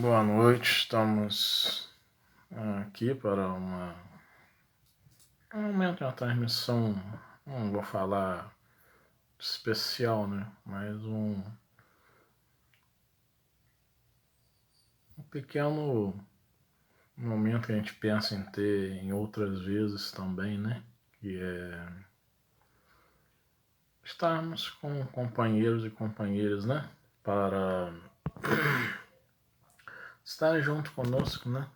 Boa noite, estamos aqui para um momento de uma transmissão, não vou falar especial, né? Mas um pequeno momento que a gente pensa em ter em outras vezes também, né? Que é estarmos com companheiros e companheiras, né? Para estar junto conosco, né?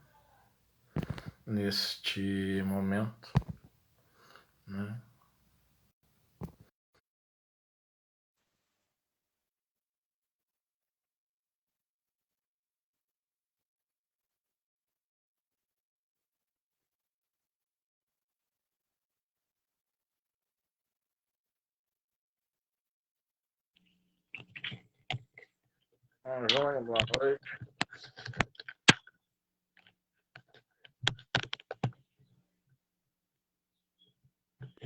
Neste momento, né? Joia, boa noite.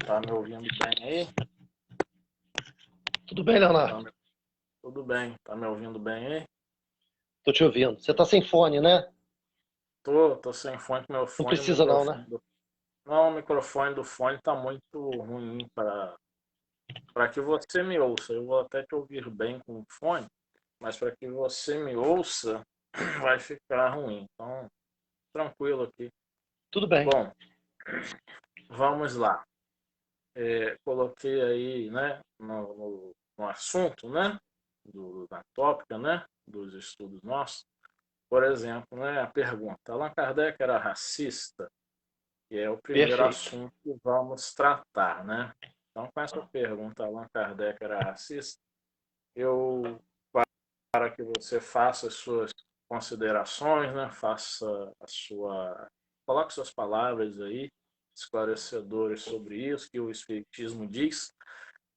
Tá me ouvindo bem aí? Tudo bem, Leonardo? Tudo bem. Tá me ouvindo bem aí? Tô te ouvindo. Você tá sem fone, né? Tô sem fone, meu Não fone, o precisa não, né? microfone do... Não, o microfone do fone tá muito ruim para que você me ouça. Eu vou até te ouvir bem com o fone, mas para que você me ouça, vai ficar ruim. Então, tranquilo aqui. Tudo bem. Bom, vamos lá. Coloquei aí, né, no assunto, né, da tópica, né, dos estudos nossos. Por exemplo, né, a pergunta: Allan Kardec era racista? Que é o primeiro Perfeito. assunto que vamos tratar, né? Então, com essa pergunta, Allan Kardec era racista? Eu, para que você faça as suas considerações, né? Coloque suas palavras aí, esclarecedoras sobre isso, que o Espiritismo diz.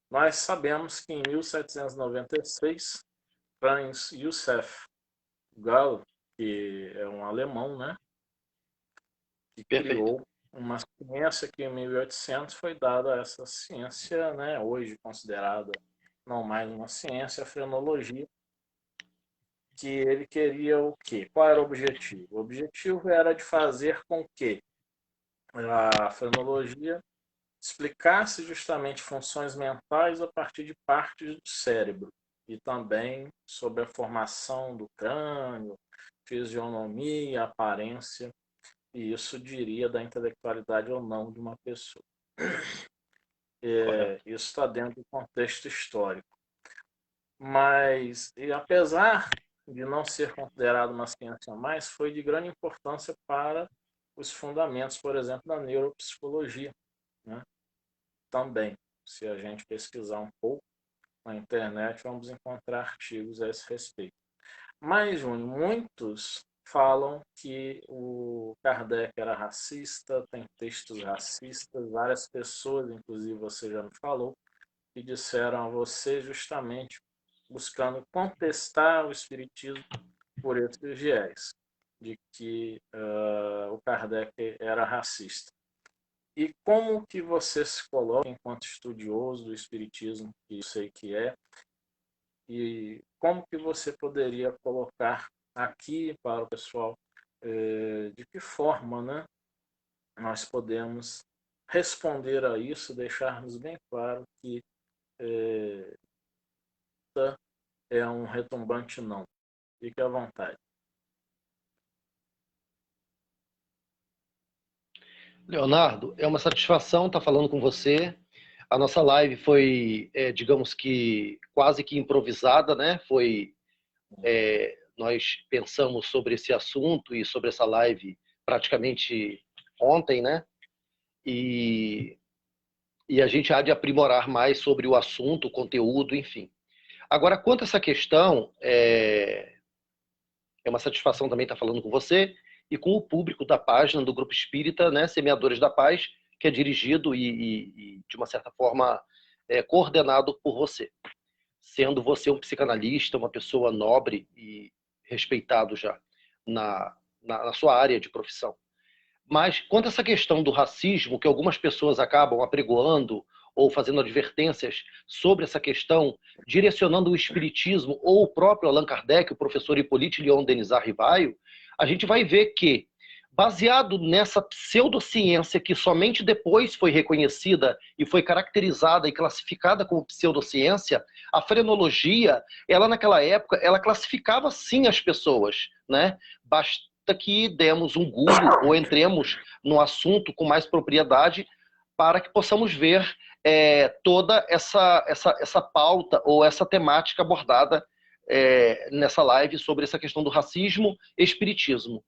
Nós sabemos que em 1796, Franz Josef Gall, que é um alemão, né? Que Perfeito. criou uma ciência que em 1800 foi dada a essa ciência, né, hoje considerada não mais uma ciência, a frenologia, que ele queria o quê? Qual era o objetivo? O objetivo era de fazer com que a frenologia explicasse justamente funções mentais a partir de partes do cérebro e também sobre a formação do crânio, fisionomia, aparência, e isso diria da intelectualidade ou não de uma pessoa. Correto. Isso está dentro do contexto histórico. Mas, e apesar de não ser considerado uma ciência mais, foi de grande importância para os fundamentos, por exemplo, da neuropsicologia, né? Também, se a gente pesquisar um pouco na internet, vamos encontrar artigos a esse respeito. Mas, Júnior, muitos falam que o Kardec era racista, tem textos racistas, várias pessoas, inclusive você já me falou, que disseram a você justamente buscando contestar o Espiritismo por esses viés, de que o Kardec era racista. E como que você se coloca enquanto estudioso do Espiritismo, que eu sei que é, e como que você poderia colocar aqui para o pessoal de que forma, né, nós podemos responder a isso, deixarmos bem claro que é um retumbante não. Fique à vontade. Leonardo, é uma satisfação estar falando com você. A nossa live foi, digamos que, quase que improvisada, né? Nós pensamos sobre esse assunto e sobre essa live praticamente ontem, né? E, e a gente há de aprimorar mais sobre o assunto, o conteúdo, enfim. Agora, quanto a essa questão, é uma satisfação também estar falando com você e com o público da página do Grupo Espírita, né, Semeadores da Paz, que é dirigido e de uma certa forma, coordenado por você. Sendo você um psicanalista, uma pessoa nobre e respeitado já na sua área de profissão. Mas quanto a essa questão do racismo, que algumas pessoas acabam apregoando ou fazendo advertências sobre essa questão, direcionando o espiritismo, ou o próprio Allan Kardec, o professor Hippolyte Léon Denisard Rivaio, a gente vai ver que, baseado nessa pseudociência que somente depois foi reconhecida e foi caracterizada e classificada como pseudociência, a frenologia, ela naquela época, ela classificava sim as pessoas, né? Basta que demos um Google ou entremos no assunto com mais propriedade para que possamos ver toda essa pauta ou essa temática abordada nessa live sobre essa questão do racismo e espiritismo.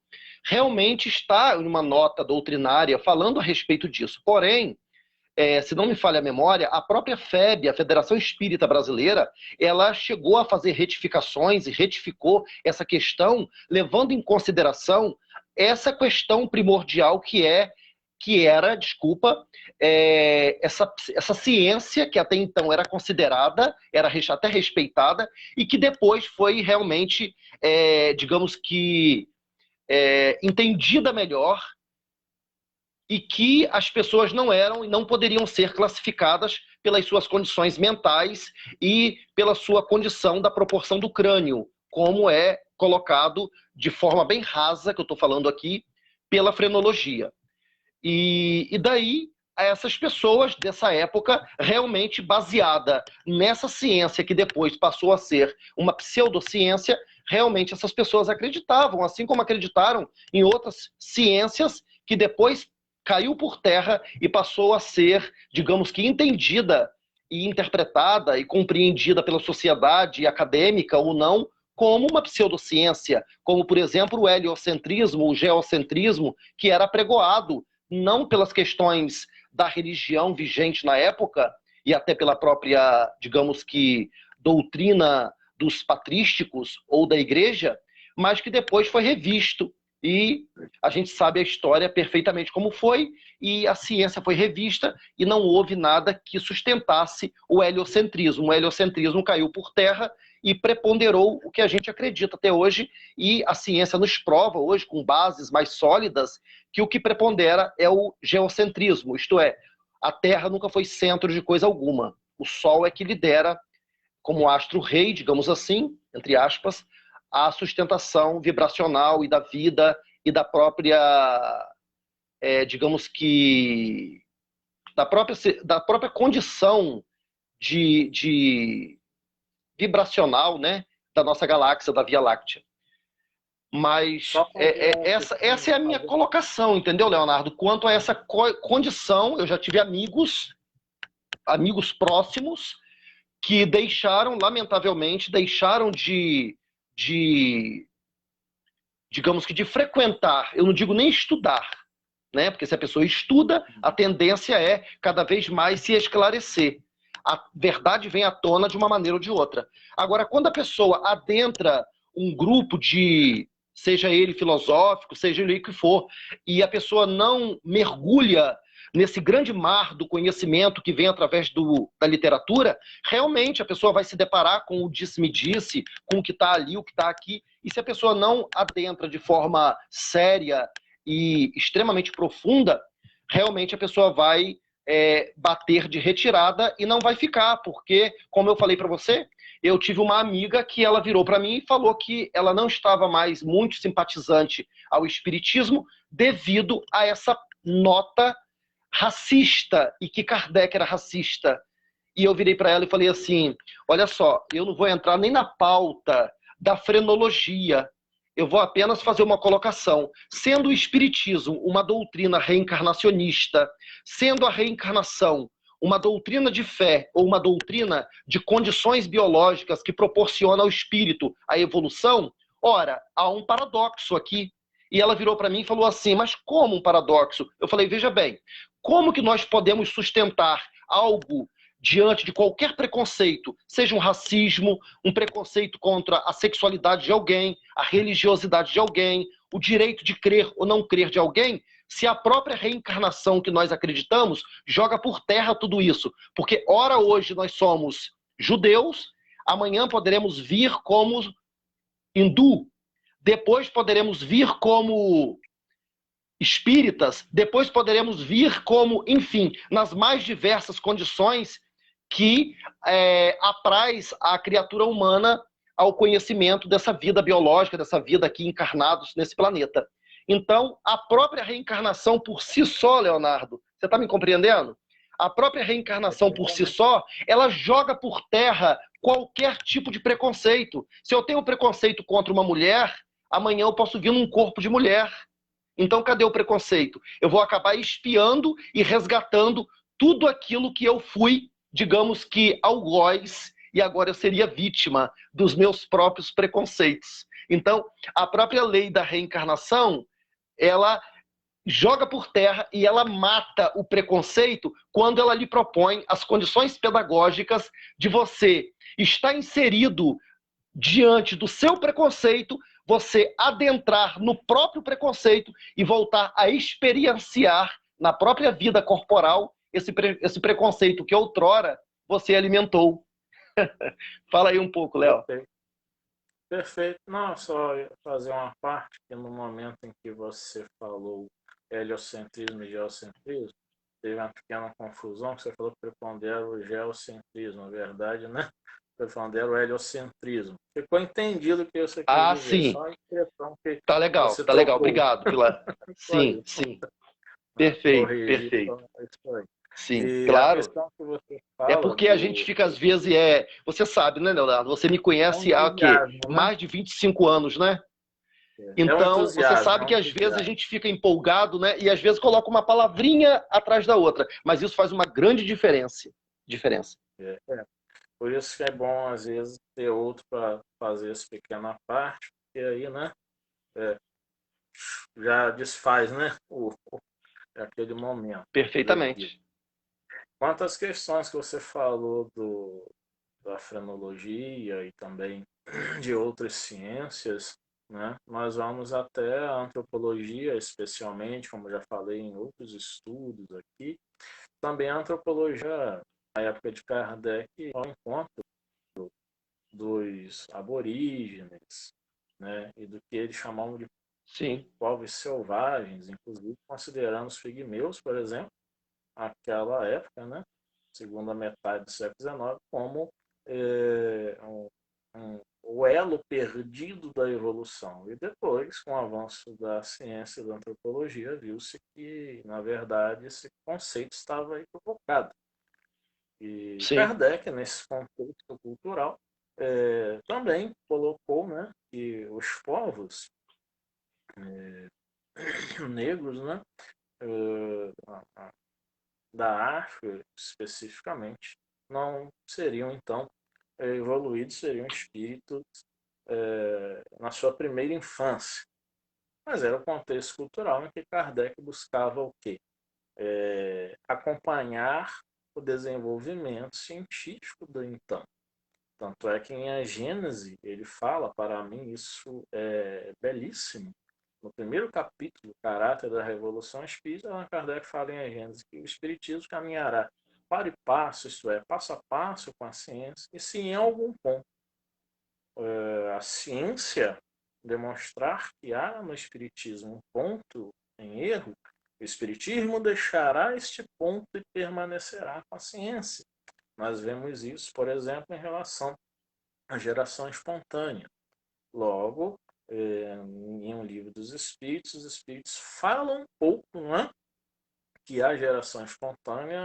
Realmente está em uma nota doutrinária falando a respeito disso. Porém, se não me falha a memória, a própria FEB, a Federação Espírita Brasileira, ela chegou a fazer retificações e retificou essa questão, levando em consideração essa questão primordial que era, essa ciência que até então era considerada, era até respeitada, e que depois foi realmente, digamos que, entendida melhor, e que as pessoas não eram e não poderiam ser classificadas pelas suas condições mentais e pela sua condição da proporção do crânio, como é colocado de forma bem rasa, que eu estou falando aqui, pela frenologia. E daí, essas pessoas dessa época, realmente baseada nessa ciência que depois passou a ser uma pseudociência, realmente essas pessoas acreditavam, assim como acreditaram em outras ciências que depois caiu por terra e passou a ser, digamos que, entendida e interpretada e compreendida pela sociedade acadêmica ou não como uma pseudociência, como, por exemplo, o heliocentrismo, o geocentrismo, que era apregoado não pelas questões da religião vigente na época e até pela própria, digamos que, doutrina dos patrísticos ou da igreja, mas que depois foi revisto. E a gente sabe a história perfeitamente como foi, e a ciência foi revista e não houve nada que sustentasse o heliocentrismo. O heliocentrismo caiu por terra e preponderou o que a gente acredita até hoje, e a ciência nos prova hoje, com bases mais sólidas, que o que prepondera é o geocentrismo, isto é, a Terra nunca foi centro de coisa alguma. O Sol é que lidera, como astro-rei, digamos assim, entre aspas, a sustentação vibracional e da vida e da própria, digamos que, da própria condição de vibracional, né, da nossa galáxia, da Via Láctea. Mas essa é a minha colocação, entendeu, Leonardo? Quanto a essa condição, eu já tive amigos próximos que lamentavelmente, deixaram digamos que de frequentar, eu não digo nem estudar, né? Porque se a pessoa estuda, a tendência é cada vez mais se esclarecer. A verdade vem à tona de uma maneira ou de outra. Agora, quando a pessoa adentra um grupo seja ele filosófico, seja ele o que for, e a pessoa não mergulha nesse grande mar do conhecimento que vem através da literatura, realmente a pessoa vai se deparar com o disse-me-disse, com o que está ali, o que está aqui, e se a pessoa não adentra de forma séria e extremamente profunda, realmente a pessoa vai bater de retirada e não vai ficar, porque, como eu falei para você, eu tive uma amiga que ela virou para mim e falou que ela não estava mais muito simpatizante ao espiritismo devido a essa nota racista, e que Kardec era racista. E eu virei para ela e falei assim, olha só, eu não vou entrar nem na pauta da frenologia, eu vou apenas fazer uma colocação. Sendo o espiritismo uma doutrina reencarnacionista, sendo a reencarnação uma doutrina de fé ou uma doutrina de condições biológicas que proporciona ao espírito a evolução, ora, há um paradoxo aqui. E ela virou para mim e falou assim, mas como um paradoxo? Eu falei, veja bem, como que nós podemos sustentar algo diante de qualquer preconceito, seja um racismo, um preconceito contra a sexualidade de alguém, a religiosidade de alguém, o direito de crer ou não crer de alguém, se a própria reencarnação que nós acreditamos joga por terra tudo isso? Porque, ora, hoje nós somos judeus, amanhã poderemos vir como hindu, depois poderemos vir como espíritas, depois poderemos vir como, enfim, nas mais diversas condições que apraz a criatura humana ao conhecimento dessa vida biológica, dessa vida aqui encarnados nesse planeta. Então, a própria reencarnação por si só, Leonardo, você está me compreendendo? A própria reencarnação por si só, ela joga por terra qualquer tipo de preconceito. Se eu tenho preconceito contra uma mulher, amanhã eu posso vir num corpo de mulher. Então, cadê o preconceito? Eu vou acabar espiando e resgatando tudo aquilo que eu fui, digamos que algoz, e agora eu seria vítima dos meus próprios preconceitos. Então, a própria lei da reencarnação, ela joga por terra e ela mata o preconceito quando ela lhe propõe as condições pedagógicas de você estar inserido diante do seu preconceito, você adentrar no próprio preconceito e voltar a experienciar na própria vida corporal esse preconceito que outrora você alimentou. Fala aí um pouco, Léo. Perfeito. Não, só fazer uma parte que no momento em que você falou heliocentrismo e geocentrismo, teve uma pequena confusão, que você falou que prepondera o geocentrismo, na verdade, né? Prepondera o heliocentrismo. Ficou entendido o que você quis dizer, Sim. só a expressão que tá legal, você tá legal. trocou. Obrigado pela... Sim, sim. Perfeito, Corrigir perfeito. isso aí. Sim, E a claro. questão que você É fala porque a gente fica, às vezes, você sabe, né, Leonardo? Você me é um conhece há, o quê? entusiasmo, né? Mais de 25 anos, né? É um Então, você entusiasmo, é sabe um que às vezes a entusiasmo. gente fica empolgado, né? E às vezes coloca uma palavrinha atrás da outra. Mas isso faz uma grande diferença. É. Por isso que é bom, às vezes, ter outro para fazer essa pequena parte, porque aí, né, é, já desfaz, né, aquele momento devido. Perfeitamente. Quanto às questões que você falou da frenologia e também de outras ciências, né, nós vamos até a antropologia, especialmente, como já falei em outros estudos aqui, também a antropologia, na época de Kardec, ao encontro dos aborígenes, né, e do que eles chamavam de Sim. povos selvagens, inclusive considerando os pigmeus, por exemplo, aquela época, né, segunda metade do século XIX, como o elo perdido da evolução. E depois, com o avanço da ciência e da antropologia, viu-se que, na verdade, esse conceito estava equivocado. E Sim. Kardec, nesse contexto cultural, também colocou, né, que os povos negros, né, da África especificamente, não seriam então evoluídos, seriam espíritos na sua primeira infância. Mas era o contexto cultural em que Kardec buscava o quê? Acompanhar o desenvolvimento científico do então. Tanto é que em A Gênese ele fala, para mim isso é belíssimo. No primeiro capítulo, Caráter da Revolução Espírita, Allan Kardec fala em A Gênese que o Espiritismo caminhará para e passo, isto é, passo a passo com a ciência, e se em algum ponto a ciência demonstrar que há no Espiritismo um ponto em erro, o Espiritismo deixará este ponto e permanecerá com a ciência. Nós vemos isso, por exemplo, em relação à geração espontânea. Logo, em um livro dos Espíritos, os Espíritos falam um pouco, não é? Que a geração espontânea,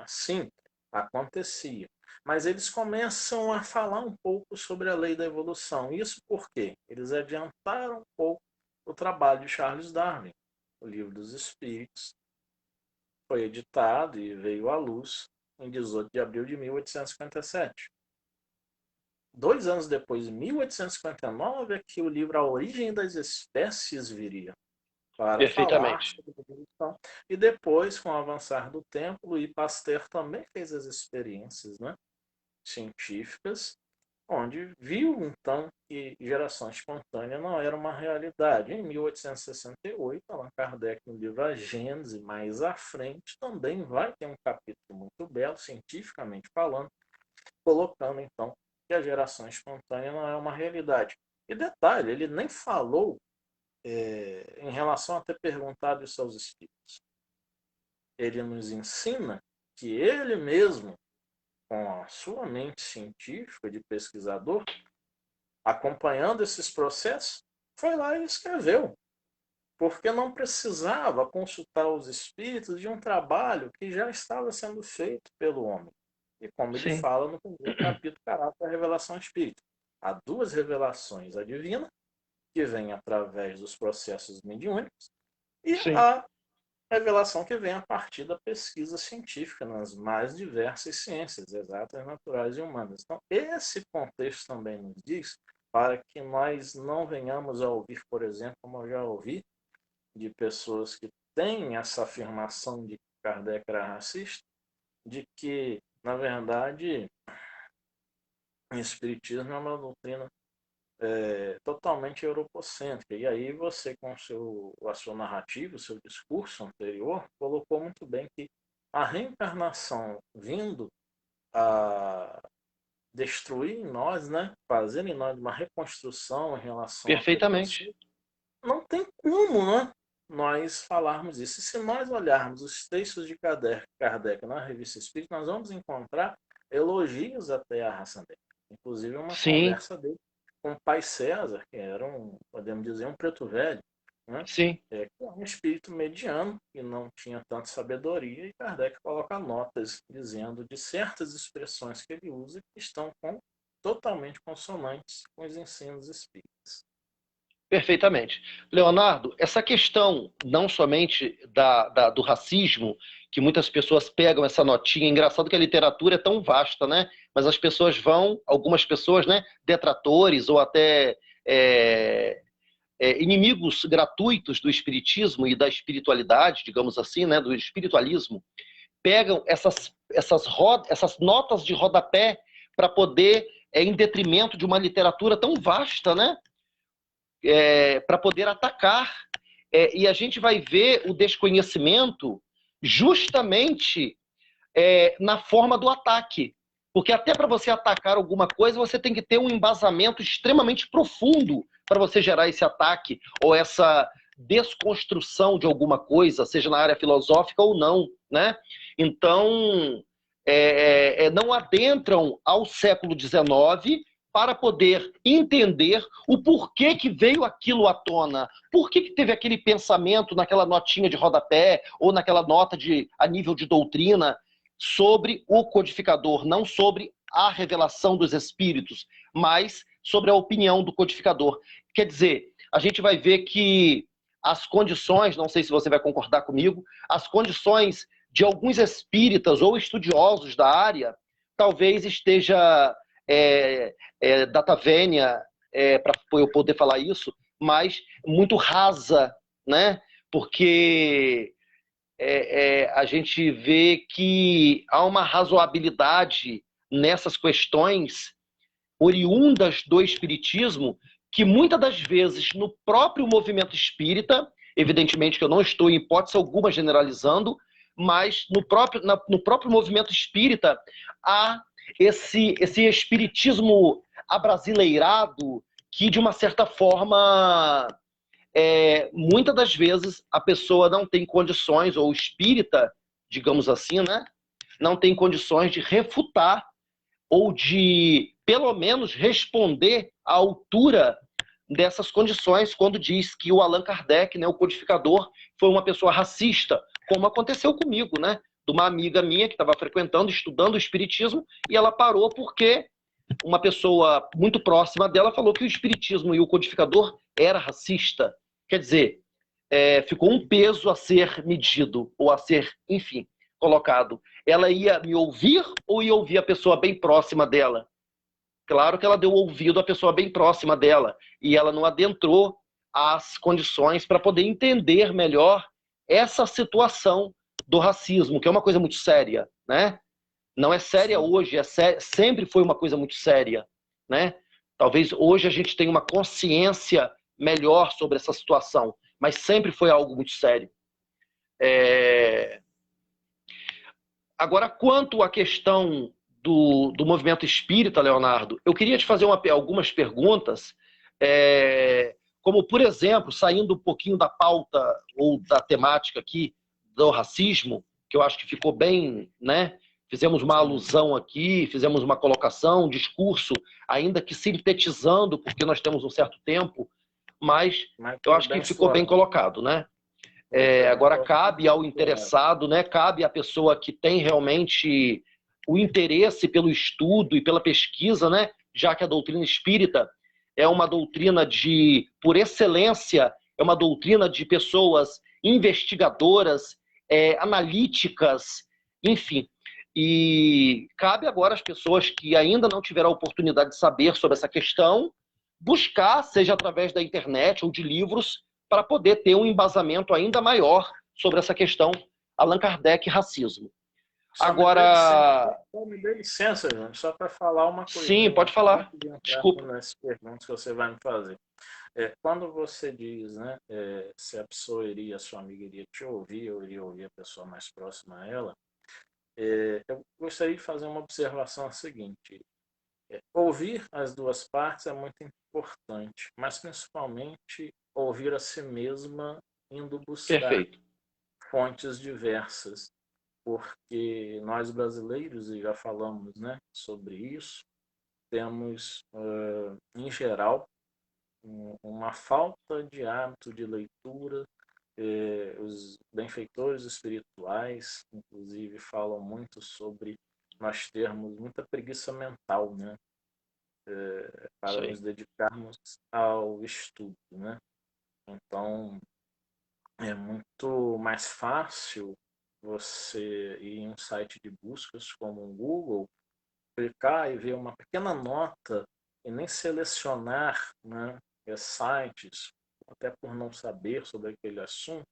sim, acontecia. Mas eles começam a falar um pouco sobre a lei da evolução. Isso por quê? Eles adiantaram um pouco o trabalho de Charles Darwin. O livro dos Espíritos foi editado e veio à luz em 18 de abril de 1857. 2 anos depois, em 1859, é que o livro A Origem das Espécies viria para falar Perfeitamente. sobre a evolução. E depois, com o avançar do tempo, Louis Pasteur também fez as experiências, né, científicas, onde viu, então, que geração espontânea não era uma realidade. Em 1868, Allan Kardec, no livro A Gênese, mais à frente, também vai ter um capítulo muito belo, cientificamente falando, colocando, então, que a geração espontânea não é uma realidade. E detalhe, ele nem falou em relação a ter perguntado isso aos espíritos, ele nos ensina que ele mesmo, com a sua mente científica de pesquisador, acompanhando esses processos, foi lá e escreveu, porque não precisava consultar os espíritos de um trabalho que já estava sendo feito pelo homem. E como ele Sim, fala no primeiro capítulo, caráter da revelação espírita. Há duas revelações: a divina, que vem através dos processos mediúnicos, e sim. a revelação que vem a partir da pesquisa científica nas mais diversas ciências, exatas, naturais e humanas. Então, esse contexto também nos diz para que nós não venhamos a ouvir, por exemplo, como eu já ouvi, de pessoas que têm essa afirmação de que Kardec era racista, de que, na verdade, o Espiritismo é uma doutrina totalmente europocêntrica. E aí você, com a sua narrativa, o seu discurso anterior, colocou muito bem que a reencarnação vindo a destruir em nós, né, fazer em nós uma reconstrução em relação a Perfeitamente. preconceito, não tem como, né, nós falarmos isso. E se nós olharmos os textos de Kardec na Revista Espírita, nós vamos encontrar elogios até à raça negra. Inclusive uma Sim, conversa dele com o pai César, que era podemos dizer, um preto velho, né? sim. Que é um espírito mediano, que não tinha tanta sabedoria, e Kardec coloca notas dizendo de certas expressões que ele usa que estão totalmente consonantes com os ensinos espíritas. Perfeitamente. Leonardo, essa questão não somente do racismo, que muitas pessoas pegam essa notinha, é engraçado que a literatura é tão vasta, né? Mas as pessoas vão, algumas pessoas, né, detratores ou até inimigos gratuitos do espiritismo e da espiritualidade, digamos assim, né, do espiritualismo, pegam essas notas de rodapé para poder, em detrimento de uma literatura tão vasta, né? Para poder atacar. E a gente vai ver o desconhecimento justamente na forma do ataque. Porque até para você atacar alguma coisa, você tem que ter um embasamento extremamente profundo para você gerar esse ataque ou essa desconstrução de alguma coisa, seja na área filosófica ou não, né? Então, não adentram ao século XIX para poder entender o porquê que veio aquilo à tona, por que teve aquele pensamento naquela notinha de rodapé ou naquela nota a nível de doutrina sobre o codificador, não sobre a revelação dos espíritos, mas sobre a opinião do codificador. Quer dizer, a gente vai ver que as condições, não sei se você vai concordar comigo, as condições de alguns espíritas ou estudiosos da área, talvez esteja data vênia, para eu poder falar isso, mas muito rasa, né? Porque a gente vê que há uma razoabilidade nessas questões oriundas do espiritismo que muitas das vezes no próprio movimento espírita, evidentemente que eu não estou em hipótese alguma generalizando, mas no próprio movimento espírita há esse espiritismo abrasileirado que, de uma certa forma, muitas das vezes a pessoa não tem condições, ou o espírita, digamos assim, né, não tem condições de refutar ou de, pelo menos, responder à altura dessas condições quando diz que o Allan Kardec, né, o codificador, foi uma pessoa racista, como aconteceu comigo, né, de uma amiga minha que estava frequentando, estudando o espiritismo, e ela parou porque uma pessoa muito próxima dela falou que o espiritismo e o codificador era racista. Quer dizer, ficou um peso a ser medido, ou a ser, enfim, colocado. Ela ia me ouvir ou ia ouvir a pessoa bem próxima dela? Claro que ela deu ouvido à pessoa bem próxima dela, e ela não adentrou as condições para poder entender melhor essa situação do racismo, que é uma coisa muito séria, né? Não é séria Sim. hoje, sempre foi uma coisa muito séria, né? Talvez hoje a gente tenha uma consciência melhor sobre essa situação, mas sempre foi algo muito sério. Agora, quanto à questão do movimento espírita, Leonardo, eu queria te fazer algumas perguntas, como, por exemplo, saindo um pouquinho da pauta ou da temática aqui do racismo, que eu acho que ficou bem, né? Fizemos uma alusão aqui, fizemos uma colocação, um discurso, ainda que sintetizando, porque nós temos um certo tempo, mas eu acho que ficou bem colocado, né? Agora cabe ao interessado, né? Cabe à pessoa que tem realmente o interesse pelo estudo e pela pesquisa, né? Já que a doutrina espírita é uma doutrina por excelência, é uma doutrina de pessoas investigadoras, analíticas, enfim. E cabe agora às pessoas que ainda não tiveram a oportunidade de saber sobre essa questão, buscar, seja através da internet ou de livros, para poder ter um embasamento ainda maior sobre essa questão Allan Kardec e racismo. Agora... Me dê licença, João, só para falar uma coisa. Sim, pode falar. Desculpa. Nessas perguntas que você vai me fazer. Quando você diz, né, se a pessoa iria, a sua amiga iria te ouvir, ou iria ouvir a pessoa mais próxima a ela, eu gostaria de fazer uma observação seguinte. Ouvir as duas partes é muito importante, mas principalmente ouvir a si mesma indo buscar Perfeito. fontes diversas, porque nós brasileiros, e já falamos, né, sobre isso, temos, em geral, uma falta de hábito de leitura. Os benfeitores espirituais, inclusive, falam muito sobre nós termos muita preguiça mental, né? Para nos dedicarmos ao estudo, né? Então, é muito mais fácil você ir em um site de buscas como o Google, clicar e ver uma pequena nota e nem selecionar, né, sites, até por não saber sobre aquele assunto,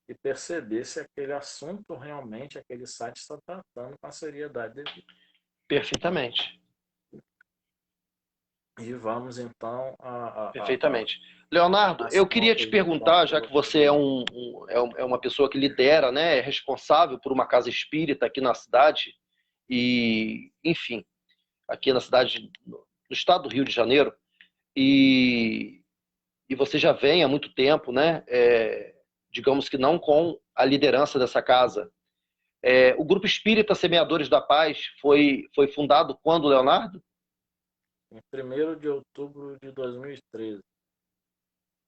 e perceber se aquele assunto realmente, aquele site está tratando com a seriedade devida. Perfeitamente. E vamos então Perfeitamente. Leonardo, eu queria te perguntar, já que você é uma pessoa que lidera, né, é responsável por uma casa espírita aqui na cidade, e, enfim, aqui na cidade, no estado do Rio de Janeiro, e você já vem há muito tempo, né, digamos que não com a liderança dessa casa. O Grupo Espírita Semeadores da Paz foi fundado quando, Leonardo? Em 1º de outubro de 2013.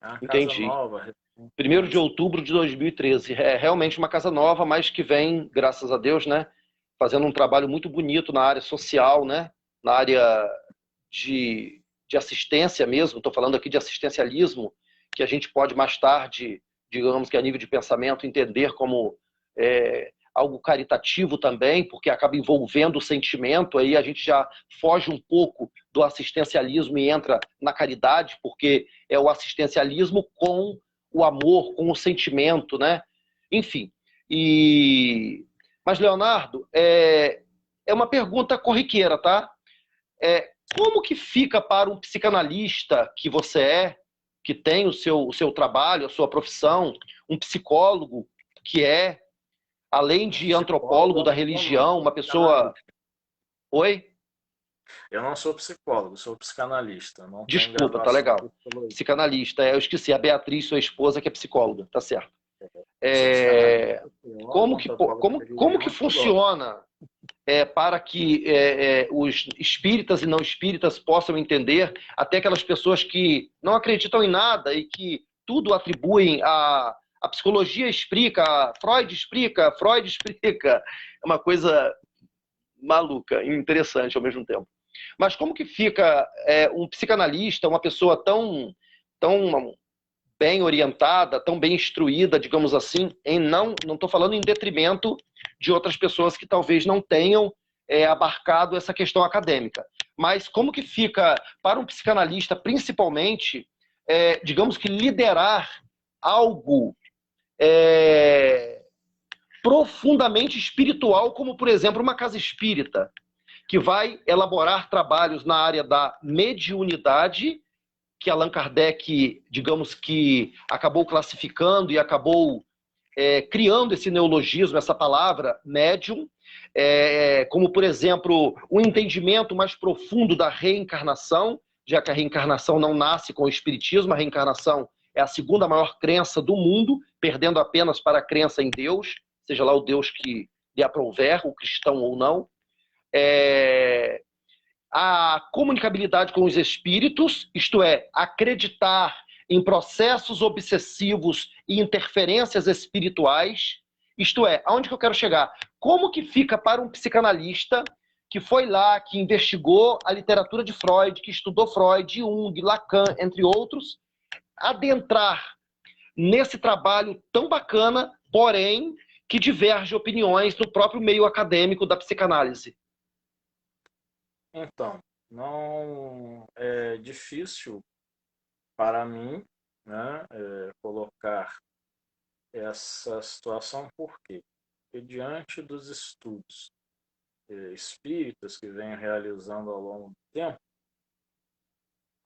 É uma Entendi. casa nova. 1º de outubro de 2013. É realmente uma casa nova, mas que vem, graças a Deus, né, fazendo um trabalho muito bonito na área social, né, na área de assistência mesmo. Estou falando aqui de assistencialismo, que a gente pode mais tarde, digamos que a nível de pensamento, entender como algo caritativo também, porque acaba envolvendo o sentimento, aí a gente já foge um pouco do assistencialismo e entra na caridade, porque é o assistencialismo com o amor, com o sentimento, né? Enfim. Mas, Leonardo, é uma pergunta corriqueira, tá? Como que fica para um psicanalista que você que tem o seu trabalho, a sua profissão, um psicólogo que além de antropólogo da religião, uma pessoa... Oi? Eu não sou psicólogo, sou psicanalista. Não Desculpa, tá legal. Psicanalista, eu esqueci, a Beatriz, sua esposa, que é psicóloga, tá certo. Como que funciona para que os espíritas e não espíritas possam entender, até aquelas pessoas que não acreditam em nada e que tudo atribuem a psicologia explica, Freud explica, é uma coisa maluca e interessante ao mesmo tempo. Mas como que fica um psicanalista, uma pessoa tão bem orientada, tão bem instruída, digamos assim, não estou falando em detrimento de outras pessoas que talvez não tenham abarcado essa questão acadêmica, mas como que fica para um psicanalista, principalmente, digamos que liderar algo profundamente espiritual, como, por exemplo, uma casa espírita, que vai elaborar trabalhos na área da mediunidade, que Allan Kardec, digamos que acabou classificando e acabou criando esse neologismo, essa palavra, médium, como, por exemplo, um entendimento mais profundo da reencarnação, já que a reencarnação não nasce com o espiritismo, a reencarnação é a segunda maior crença do mundo, perdendo apenas para a crença em Deus, seja lá o Deus que lhe aprouver, o cristão ou não. A comunicabilidade com os espíritos, isto é, acreditar em processos obsessivos e interferências espirituais, isto é, aonde que eu quero chegar? Como que fica para um psicanalista que foi lá, que investigou a literatura de Freud, que estudou Freud, Jung, Lacan, entre outros, adentrar nesse trabalho tão bacana, porém, que diverge opiniões no próprio meio acadêmico da psicanálise? Então, não é difícil para mim, né, colocar essa situação, por quê? Porque diante dos estudos espíritas que venho realizando ao longo do tempo,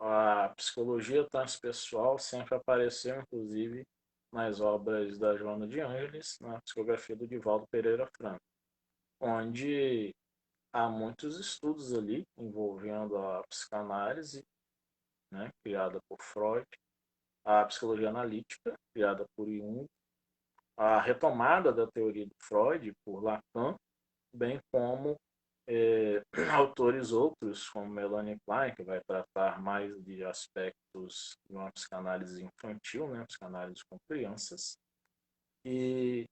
a psicologia transpessoal sempre apareceu, inclusive, nas obras da Joana de Ângeles, na psicografia do Divaldo Pereira Franco, onde há muitos estudos ali envolvendo a psicanálise, né, criada por Freud, a psicologia analítica, criada por Jung, a retomada da teoria de Freud por Lacan, bem como autores outros, como Melanie Klein, que vai tratar mais de aspectos de uma psicanálise infantil, né, psicanálise com crianças. E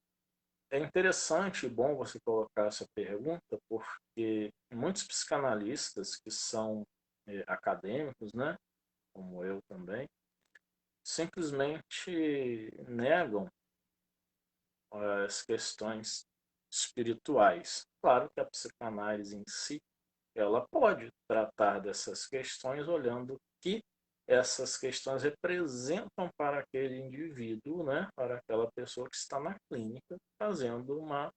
é interessante e bom você colocar essa pergunta, porque muitos psicanalistas que são acadêmicos, né, como eu também, simplesmente negam as questões espirituais. Claro que a psicanálise em si, ela pode tratar dessas questões olhando o que essas questões representam para aquele indivíduo, né, para aquela pessoa que está na clínica fazendo uma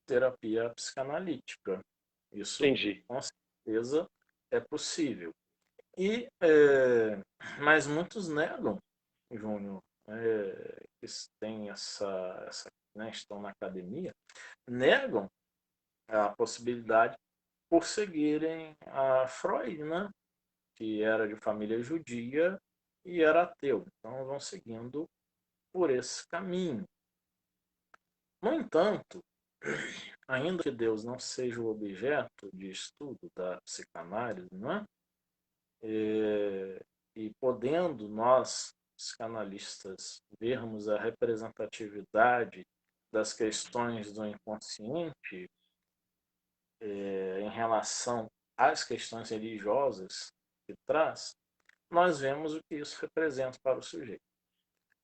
terapia psicanalítica. Isso, Entendi. com certeza, é possível. E, mas muitos negam, Júnior, que têm né, estão na academia, negam a possibilidade por seguirem a Freud, né, que era de família judia e era ateu. Então vão seguindo por esse caminho. No entanto, ainda que Deus não seja o objeto de estudo da psicanálise, não é? E podendo nós, psicanalistas, vermos a representatividade das questões do inconsciente em relação às questões religiosas que traz, nós vemos o que isso representa para o sujeito.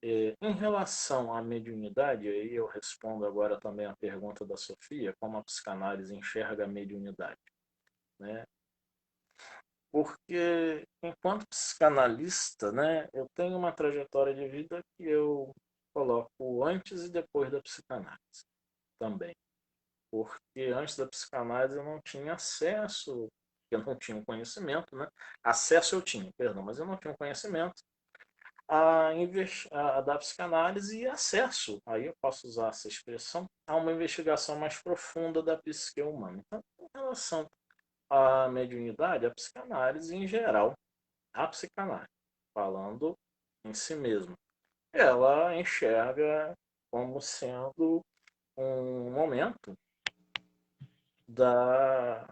Em relação à mediunidade, aí eu respondo agora também a pergunta da Sofia, como a psicanálise enxerga a mediunidade, né? Porque, enquanto psicanalista, né, eu tenho uma trajetória de vida que eu coloco antes e depois da psicanálise também. Porque antes da psicanálise eu não tinha acesso, eu não tinha conhecimento, né? Acesso eu tinha, perdão, mas eu não tinha conhecimento da psicanálise e acesso, aí eu posso usar essa expressão, a uma investigação mais profunda da psique humana. Então, em relação à mediunidade, a psicanálise em geral, a psicanálise, falando em si mesma, ela enxerga como sendo um momento da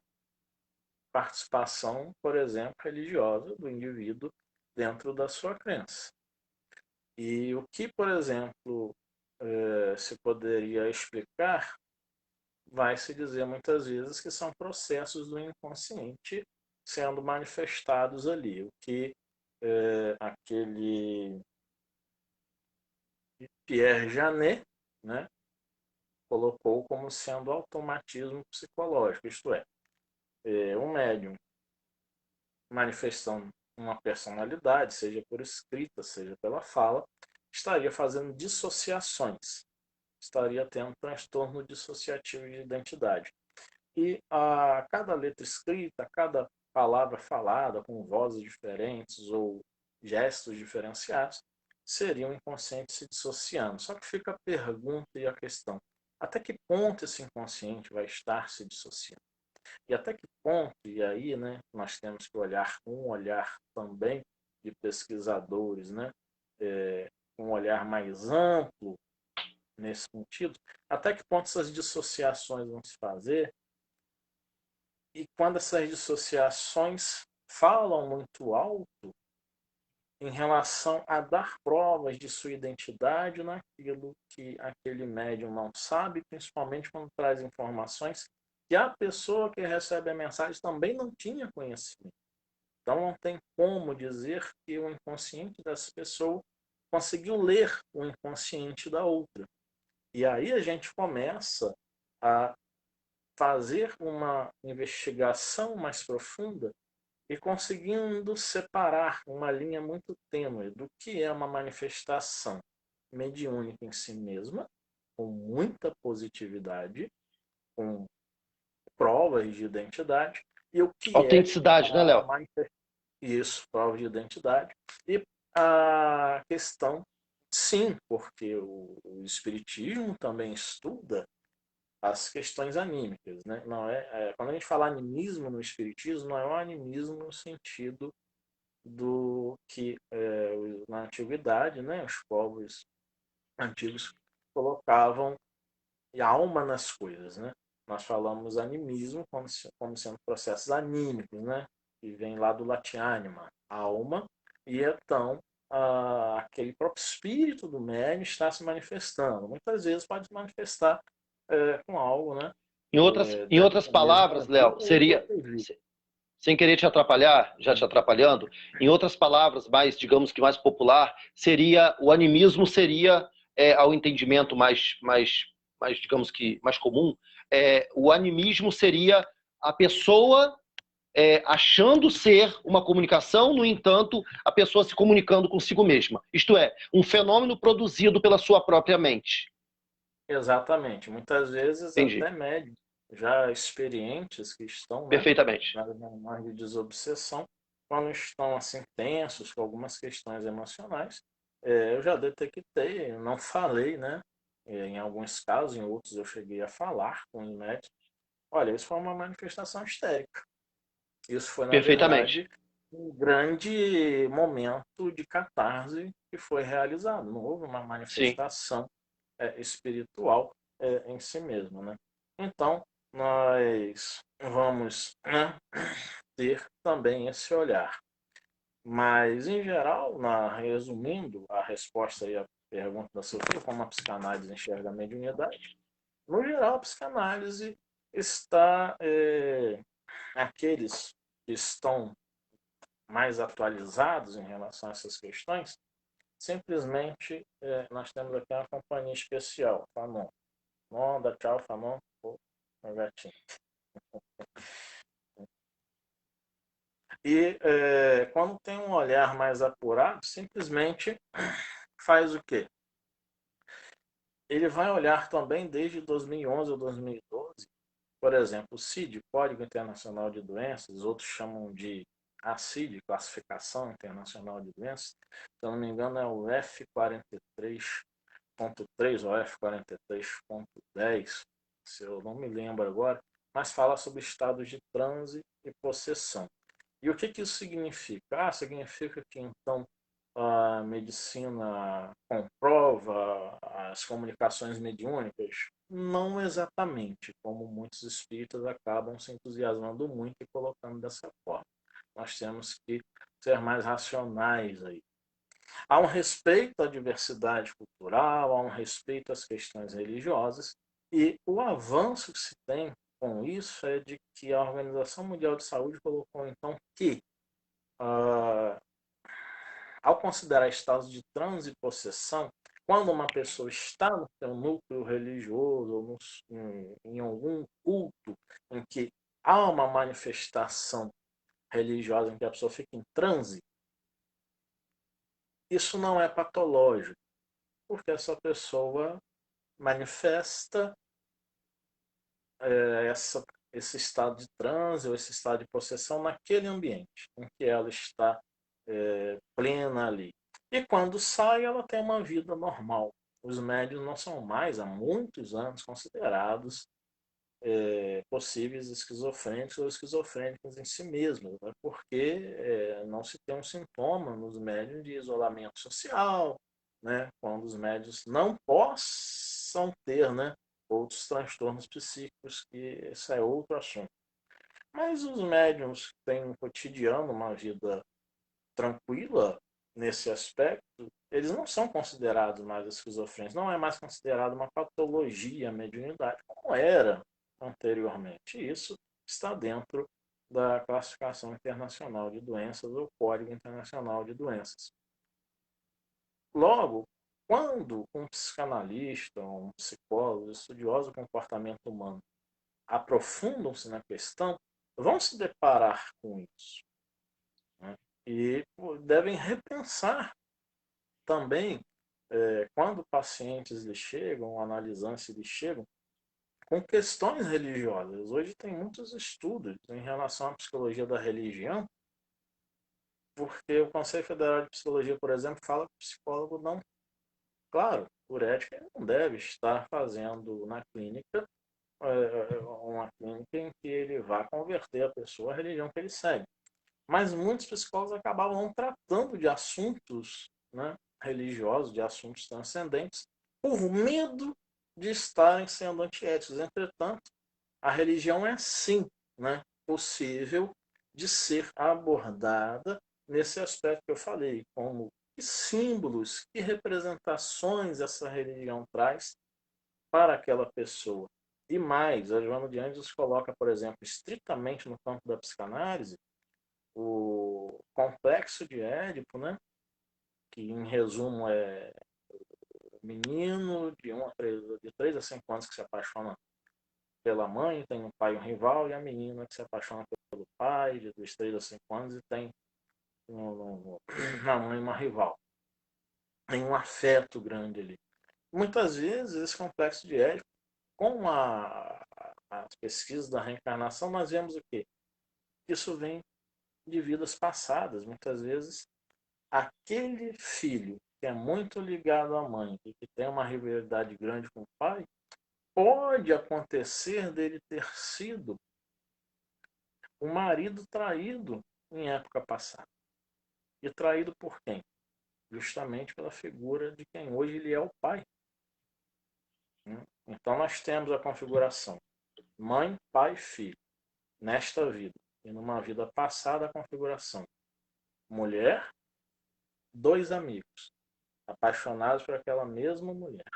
participação, por exemplo, religiosa do indivíduo dentro da sua crença. E o que, por exemplo, se poderia explicar, vai se dizer muitas vezes que são processos do inconsciente sendo manifestados ali. O que aquele Pierre Janet, né, colocou como sendo automatismo psicológico, isto é, um médium manifestando uma personalidade, seja por escrita, seja pela fala, estaria fazendo dissociações, estaria tendo transtorno dissociativo de identidade. E a cada letra escrita, a cada palavra falada, com vozes diferentes ou gestos diferenciados, seria o inconsciente se dissociando. Só que fica a pergunta e a questão: até que ponto esse inconsciente vai estar se dissociando? E até que ponto, e aí, né, nós temos que olhar com um olhar também de pesquisadores, né, um olhar mais amplo nesse sentido, até que ponto essas dissociações vão se fazer, e quando essas dissociações falam muito alto em relação a dar provas de sua identidade naquilo que aquele médium não sabe, principalmente quando traz informações que a pessoa que recebe a mensagem também não tinha conhecimento. Então não tem como dizer que o inconsciente dessa pessoa conseguiu ler o inconsciente da outra. E aí a gente começa a fazer uma investigação mais profunda e conseguindo separar uma linha muito tênue do que é uma manifestação mediúnica em si mesma, com muita positividade, com provas de identidade, e o que é Autenticidade, né, a Léo? manifestação. Isso, prova de identidade. E a questão, sim, porque o Espiritismo também estuda as questões anímicas, né? Não quando a gente fala animismo no Espiritismo, não é um animismo no sentido do que na antiguidade, né, os povos antigos colocavam alma nas coisas, né? Nós falamos animismo como sendo processos anímicos, né? Que vem lá do latim anima, alma, e então aquele próprio espírito do médium está se manifestando. Muitas vezes pode se manifestar com algo, né? Em outras Dessa mesma palavras, Léo, vida ou de seria, outra vida. sem querer te atrapalhar, já te atrapalhando, em outras palavras, mais, digamos que mais popular, seria, o animismo seria, ao entendimento mais, digamos que mais comum, o animismo seria a pessoa achando ser uma comunicação, no entanto, a pessoa se comunicando consigo mesma. Isto é, um fenômeno produzido pela sua própria mente. Exatamente. Muitas vezes Entendi. até médios já experientes que estão, né, Perfeitamente. na reunião de desobsessão, quando estão assim tensos com algumas questões emocionais, eu já detectei, não falei, né, em alguns casos, em outros eu cheguei a falar com o médico. Olha, isso foi uma manifestação histérica. Isso foi, na Perfeitamente. verdade, um grande momento de catarse que foi realizado. Não houve uma Sim. manifestação espiritual em si mesmo, né? Então, nós vamos, né, ter também esse olhar. Mas, em geral, resumindo a resposta aí à pergunta da Sofia, como a psicanálise enxerga a mediunidade, no geral, a psicanálise está, aqueles que estão mais atualizados em relação a essas questões, simplesmente nós temos aqui uma companhia especial, Fanon. Fanon, dá tchau, Fanon, meu gatinho. E quando tem um olhar mais apurado, simplesmente faz o quê? Ele vai olhar também desde 2011 ou 2012, por exemplo, o CID, Código Internacional de Doenças, outros chamam de ACID, Classificação Internacional de Doenças, se eu não me engano é o F43.3 ou F43.10, se eu não me lembro agora, mas fala sobre estados de transe e possessão. E o que isso significa? Significa que então a medicina comprova as comunicações mediúnicas? Não exatamente, como muitos espíritas acabam se entusiasmando muito e colocando dessa forma. Nós temos que ser mais racionais aí. Há um respeito à diversidade cultural, há um respeito às questões religiosas, e o avanço que se tem com isso é de que a Organização Mundial de Saúde colocou então que ah, ao considerar estados de transe e possessão, quando uma pessoa está no seu núcleo religioso ou em algum culto em que há uma manifestação religiosa em que a pessoa fica em transe, isso não é patológico, porque essa pessoa manifesta esse estado de transe ou esse estado de possessão naquele ambiente em que ela está plena ali. E quando sai, ela tem uma vida normal. Os médios não são mais, há muitos anos, considerados possíveis esquizofrênicos ou esquizofrênicos em si mesmos, né? Porque não se tem um sintoma nos médiums de isolamento social, né? Quando os médiums não possam ter, né, outros transtornos psíquicos, que esse é outro assunto. Mas os médiums que têm um cotidiano, uma vida tranquila nesse aspecto, eles não são considerados mais esquizofrênicos, não é mais considerado uma patologia a mediunidade, como era anteriormente. Isso está dentro da classificação internacional de doenças ou Código Internacional de Doenças. Logo, quando um psicanalista, um psicólogo, estudioso do comportamento humano aprofundam-se na questão, vão se deparar com isso, né? E devem repensar também, quando pacientes lhe chegam, analisantes lhe chegam, com questões religiosas. Hoje tem muitos estudos em relação à psicologia da religião, porque o Conselho Federal de Psicologia, por exemplo, fala que o psicólogo não, claro, por ética, ele não deve estar fazendo na clínica uma clínica em que ele vá converter a pessoa à religião que ele segue. Mas muitos psicólogos acabavam não tratando de assuntos, né, religiosos, de assuntos transcendentes, por medo de estarem sendo antiéticos. Entretanto, a religião é sim, né, possível de ser abordada nesse aspecto que eu falei, como que símbolos, que representações essa religião traz para aquela pessoa. E mais, a Joana de Anjos coloca, por exemplo, estritamente no campo da psicanálise, o complexo de Édipo, né? Que em resumo é o menino de 3 a 5 anos que se apaixona pela mãe, tem um pai um rival, e a menina que se apaixona pelo pai, dos 3 a 5 anos, e tem na mãe uma rival. Tem um afeto grande ali. Muitas vezes, esse complexo de Édipo, com as pesquisas da reencarnação, nós vemos o quê? Isso vem de vidas passadas. Muitas vezes, aquele filho que é muito ligado à mãe e que tem uma rivalidade grande com o pai, pode acontecer dele ter sido um marido traído em época passada. E traído por quem? Justamente pela figura de quem hoje ele é o pai. Então nós temos a configuração mãe, pai, filho, nesta vida. E numa vida passada a configuração mulher, dois amigos, apaixonados por aquela mesma mulher.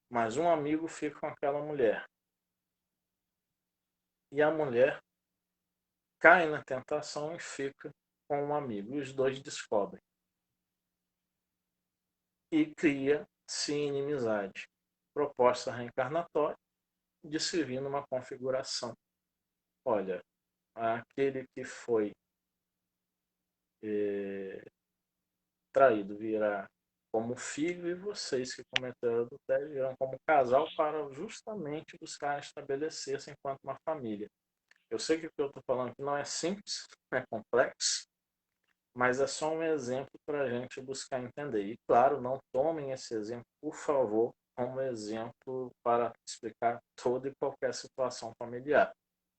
Mas um amigo fica com aquela mulher. E a mulher cai na tentação e fica com um amigo. E os dois descobrem. E cria-se inimizade. Proposta reencarnatória de se vir numa configuração. Olha, aquele que foi traído virá como filho, e vocês que cometeram adultério virão como casal, para justamente buscar estabelecer-se enquanto uma família. Eu sei que o que eu estou falando aqui não é simples, é complexo, mas é só um exemplo para a gente buscar entender. E claro, não tomem esse exemplo, por favor, como exemplo para explicar toda e qualquer situação familiar.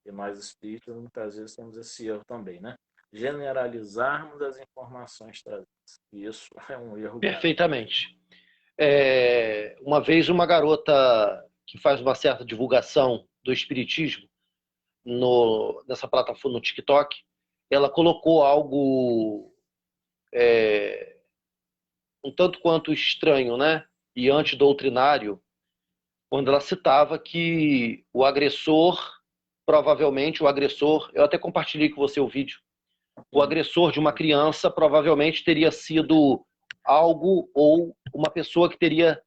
E nós espíritas muitas vezes temos esse erro também, né? Generalizarmos as informações trazidas. E isso é um erro grave. Perfeitamente. Uma vez uma garota que faz uma certa divulgação do espiritismo nessa plataforma no TikTok, ela colocou algo um tanto quanto estranho, né? E antidoutrinário, quando ela citava que o agressor, provavelmente o agressor, eu até compartilhei com você o vídeo, o agressor de uma criança provavelmente teria sido algo ou uma pessoa que teria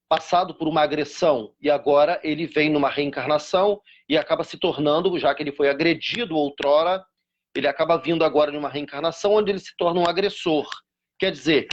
passado por uma agressão e agora ele vem numa reencarnação e acaba se tornando, já que ele foi agredido outrora, ele acaba vindo agora numa reencarnação onde ele se torna um agressor. Quer dizer,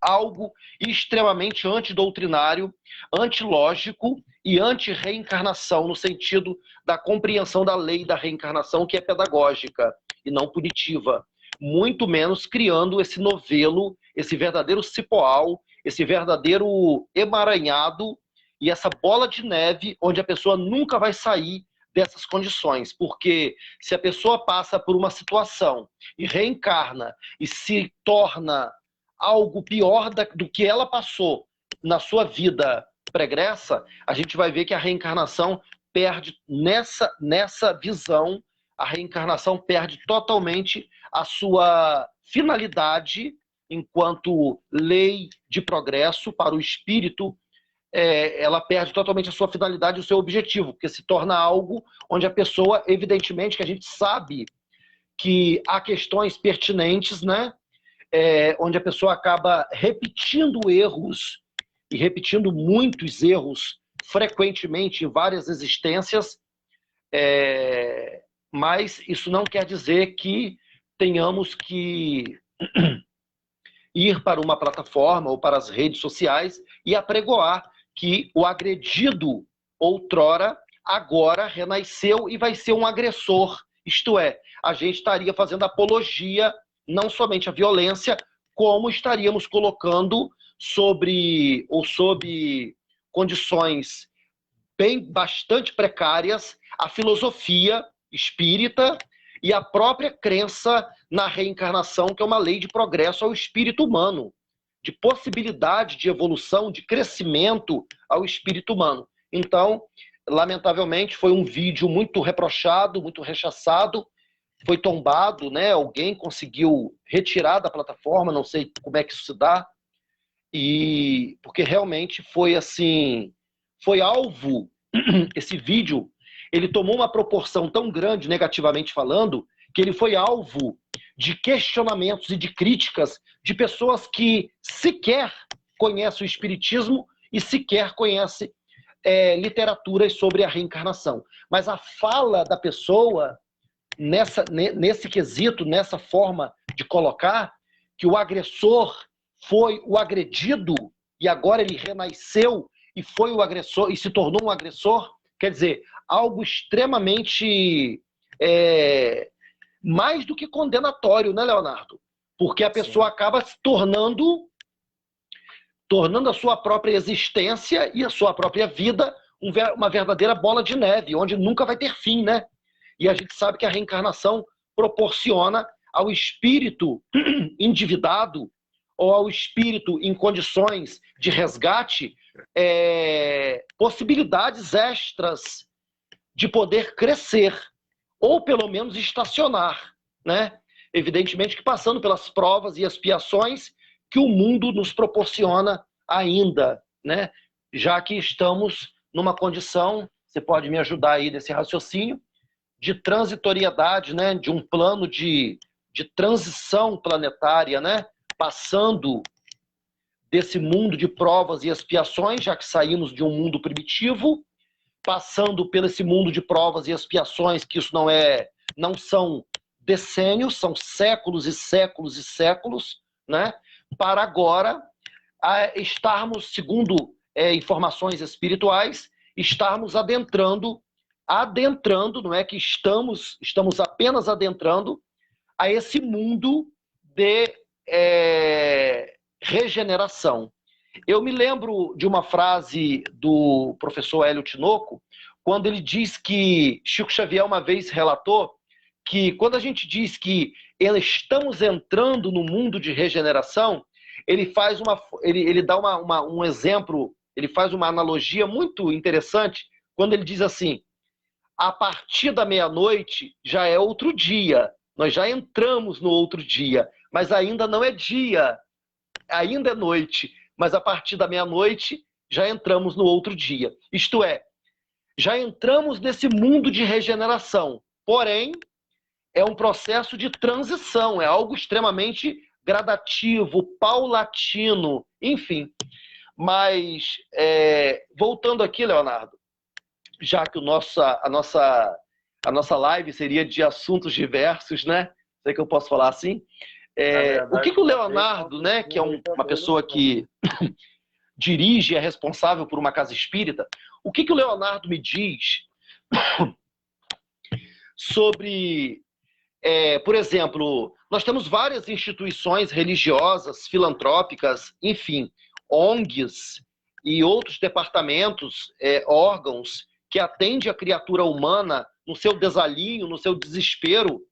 algo extremamente antidoutrinário, antilógico e anti-reencarnação, no sentido da compreensão da lei da reencarnação, que é pedagógica e não punitiva. Muito menos criando esse novelo, esse verdadeiro cipoal, esse verdadeiro emaranhado e essa bola de neve onde a pessoa nunca vai sair dessas condições, porque se a pessoa passa por uma situação e reencarna e se torna algo pior do que ela passou na sua vida pregressa, a gente vai ver que a reencarnação perde nessa visão, a reencarnação perde totalmente a sua finalidade enquanto lei de progresso para o espírito. Ela perde totalmente a sua finalidade e o seu objetivo, porque se torna algo onde a pessoa, evidentemente, que a gente sabe que há questões pertinentes, né? Onde a pessoa acaba repetindo erros, e repetindo muitos erros, frequentemente, em várias existências, mas isso não quer dizer que tenhamos que ir para uma plataforma ou para as redes sociais e apregoar que o agredido outrora, agora renasceu e vai ser um agressor. Isto é, a gente estaria fazendo apologia, não somente à violência, como estaríamos colocando sob condições bastante precárias a filosofia espírita e a própria crença na reencarnação, que é uma lei de progresso ao espírito humano, de possibilidade de evolução, de crescimento ao espírito humano. Então, lamentavelmente, foi um vídeo muito reprochado, muito rechaçado, foi tombado, né? Alguém conseguiu retirar da plataforma, não sei como é que isso se dá, porque realmente foi assim, foi alvo, esse vídeo, ele tomou uma proporção tão grande, negativamente falando, que ele foi alvo de questionamentos e de críticas de pessoas que sequer conhecem o espiritismo e sequer conhecem literaturas sobre a reencarnação. Mas a fala da pessoa, nesse quesito, nessa forma de colocar, que o agressor foi o agredido e agora ele renasceu e foi o agressor e se tornou um agressor, quer dizer, algo extremamente mais do que condenatório, né, Leonardo? Porque a pessoa acaba se tornando a sua própria existência e a sua própria vida uma verdadeira bola de neve, onde nunca vai ter fim, né? E a gente sabe que a reencarnação proporciona ao espírito endividado ou ao espírito em condições de resgate possibilidades extras de poder crescer, ou pelo menos estacionar, né? Evidentemente que passando pelas provas e expiações que o mundo nos proporciona ainda, né? Já que estamos numa condição, você pode me ajudar aí nesse raciocínio, de transitoriedade, né? De um plano de transição planetária, né? Passando desse mundo de provas e expiações, já que saímos de um mundo primitivo, passando por esse mundo de provas e expiações, que isso não são decênios, são séculos e séculos e séculos, né? Para agora estarmos, segundo informações espirituais, estarmos adentrando, não é que estamos apenas adentrando a esse mundo de regeneração. Eu me lembro de uma frase do professor Hélio Tinoco, quando ele diz que Chico Xavier uma vez relatou que quando a gente diz que estamos entrando no mundo de regeneração, ele dá um exemplo, ele faz uma analogia muito interessante, quando ele diz assim: a partir da meia-noite já é outro dia, nós já entramos no outro dia, mas ainda não é dia, ainda é noite, mas a partir da meia-noite já entramos no outro dia. Isto é, já entramos nesse mundo de regeneração, porém, é um processo de transição, é algo extremamente gradativo, paulatino, enfim. Mas, voltando aqui, Leonardo, já que a nossa live seria de assuntos diversos, né? Sei que eu posso falar assim. O que o Leonardo, né, que é uma pessoa que dirige e é responsável por uma casa espírita, o que o Leonardo me diz sobre, por exemplo, nós temos várias instituições religiosas, filantrópicas, enfim, ONGs, e outros departamentos, órgãos que atendem a criatura humana no seu desalinho, no seu desespero,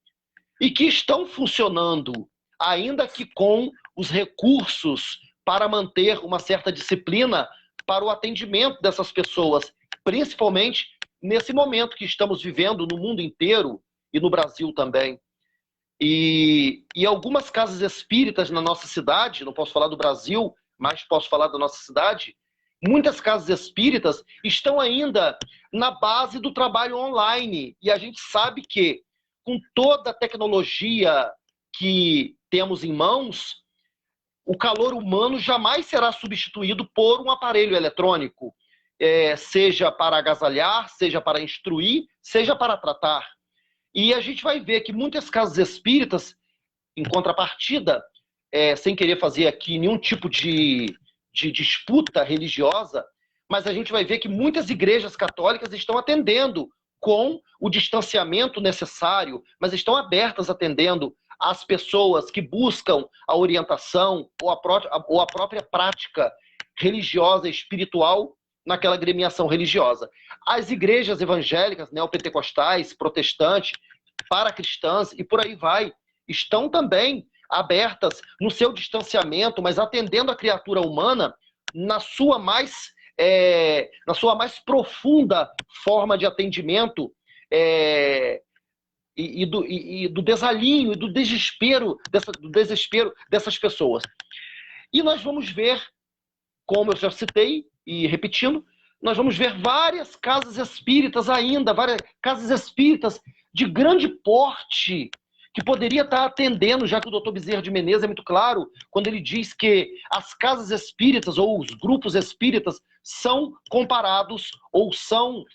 e que estão funcionando, ainda que com os recursos para manter uma certa disciplina para o atendimento dessas pessoas, principalmente nesse momento que estamos vivendo no mundo inteiro e no Brasil também. E algumas casas espíritas na nossa cidade, não posso falar do Brasil, mas posso falar da nossa cidade, muitas casas espíritas estão ainda na base do trabalho online. E a gente sabe que, com toda a tecnologia que temos em mãos, o calor humano jamais será substituído por um aparelho eletrônico, seja para agasalhar, seja para instruir, seja para tratar. E a gente vai ver que muitas casas espíritas, em contrapartida, sem querer fazer aqui nenhum tipo de disputa religiosa, mas a gente vai ver que muitas igrejas católicas estão atendendo com o distanciamento necessário, mas estão abertas atendendo as pessoas que buscam a orientação ou a própria prática religiosa, espiritual, naquela agremiação religiosa. As igrejas evangélicas, neopentecostais, protestantes, paracristãs e por aí vai, estão também abertas no seu distanciamento, mas atendendo a criatura humana na sua mais profunda forma de atendimento, do desalinho e do desespero dessas pessoas. E nós vamos ver, como eu já citei, e repetindo, nós vamos ver várias casas espíritas ainda, várias casas espíritas de grande porte, que poderia estar atendendo, já que o Dr. Bezerra de Menezes é muito claro, quando ele diz que as casas espíritas ou os grupos espíritas são comparados, ou são,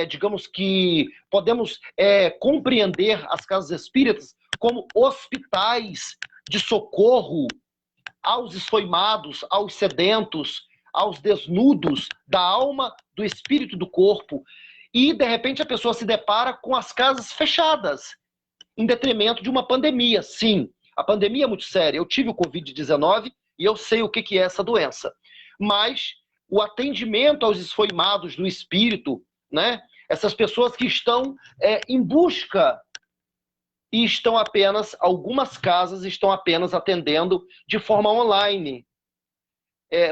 digamos que, podemos compreender as casas espíritas como hospitais de socorro aos esfoimados, aos sedentos, aos desnudos da alma, do espírito, do corpo. E, de repente, a pessoa se depara com as casas fechadas, em detrimento de uma pandemia. Sim, a pandemia é muito séria. Eu tive o Covid-19 e eu sei o que é essa doença. Mas o atendimento aos esfoimados do espírito, né? Essas pessoas que estão em busca e algumas casas estão apenas atendendo de forma online.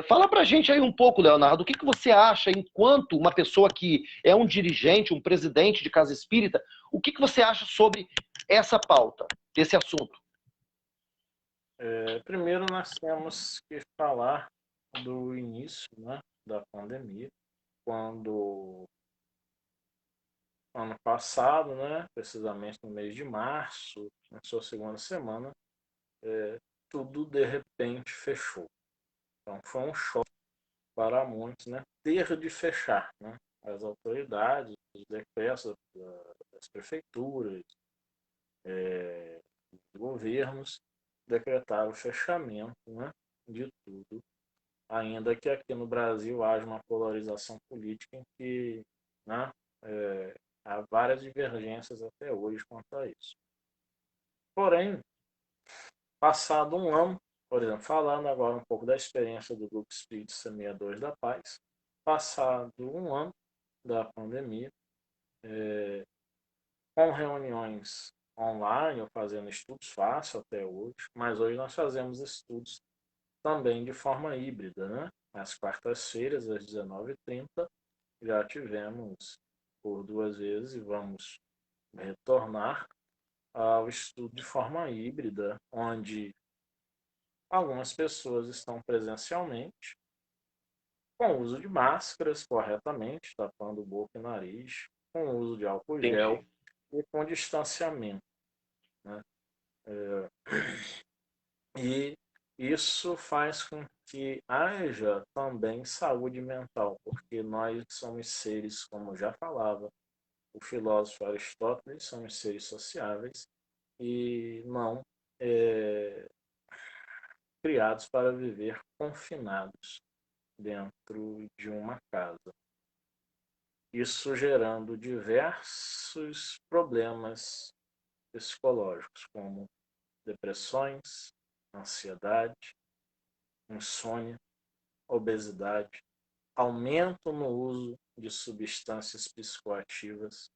Fala pra gente aí um pouco, Leonardo, o que você acha, enquanto uma pessoa que é um dirigente, um presidente de casa espírita, o que você acha sobre essa pauta, esse assunto? Primeiro, nós temos que falar do início, né, da pandemia, quando, ano passado, né, precisamente no mês de março, na sua segunda semana, tudo de repente fechou. Então, foi um choque para muitos, né, ter de fechar, né? As autoridades, os decretos das prefeituras, governos decretaram o fechamento, né, de tudo, ainda que aqui no Brasil haja uma polarização política em que, né, há várias divergências até hoje quanto a isso. Porém, passado um ano, por exemplo, falando agora um pouco da experiência do Grupo Espírito Semeadores da Paz, passado um ano da pandemia, com reuniões online ou fazendo estudos fácil até hoje, mas hoje nós fazemos estudos também de forma híbrida, né? Às quartas-feiras, às 19h30, já tivemos por 2 vezes e vamos retornar ao estudo de forma híbrida, onde algumas pessoas estão presencialmente, com o uso de máscaras corretamente, tapando boca e nariz, com o uso de álcool gel e com distanciamento, né? E isso faz com que haja também saúde mental, porque nós somos seres, como já falava o filósofo Aristóteles, somos seres sociáveis e não criados para viver confinados dentro de uma casa. Isso gerando diversos problemas psicológicos, como depressões, ansiedade, insônia, obesidade, aumento no uso de substâncias psicoativas,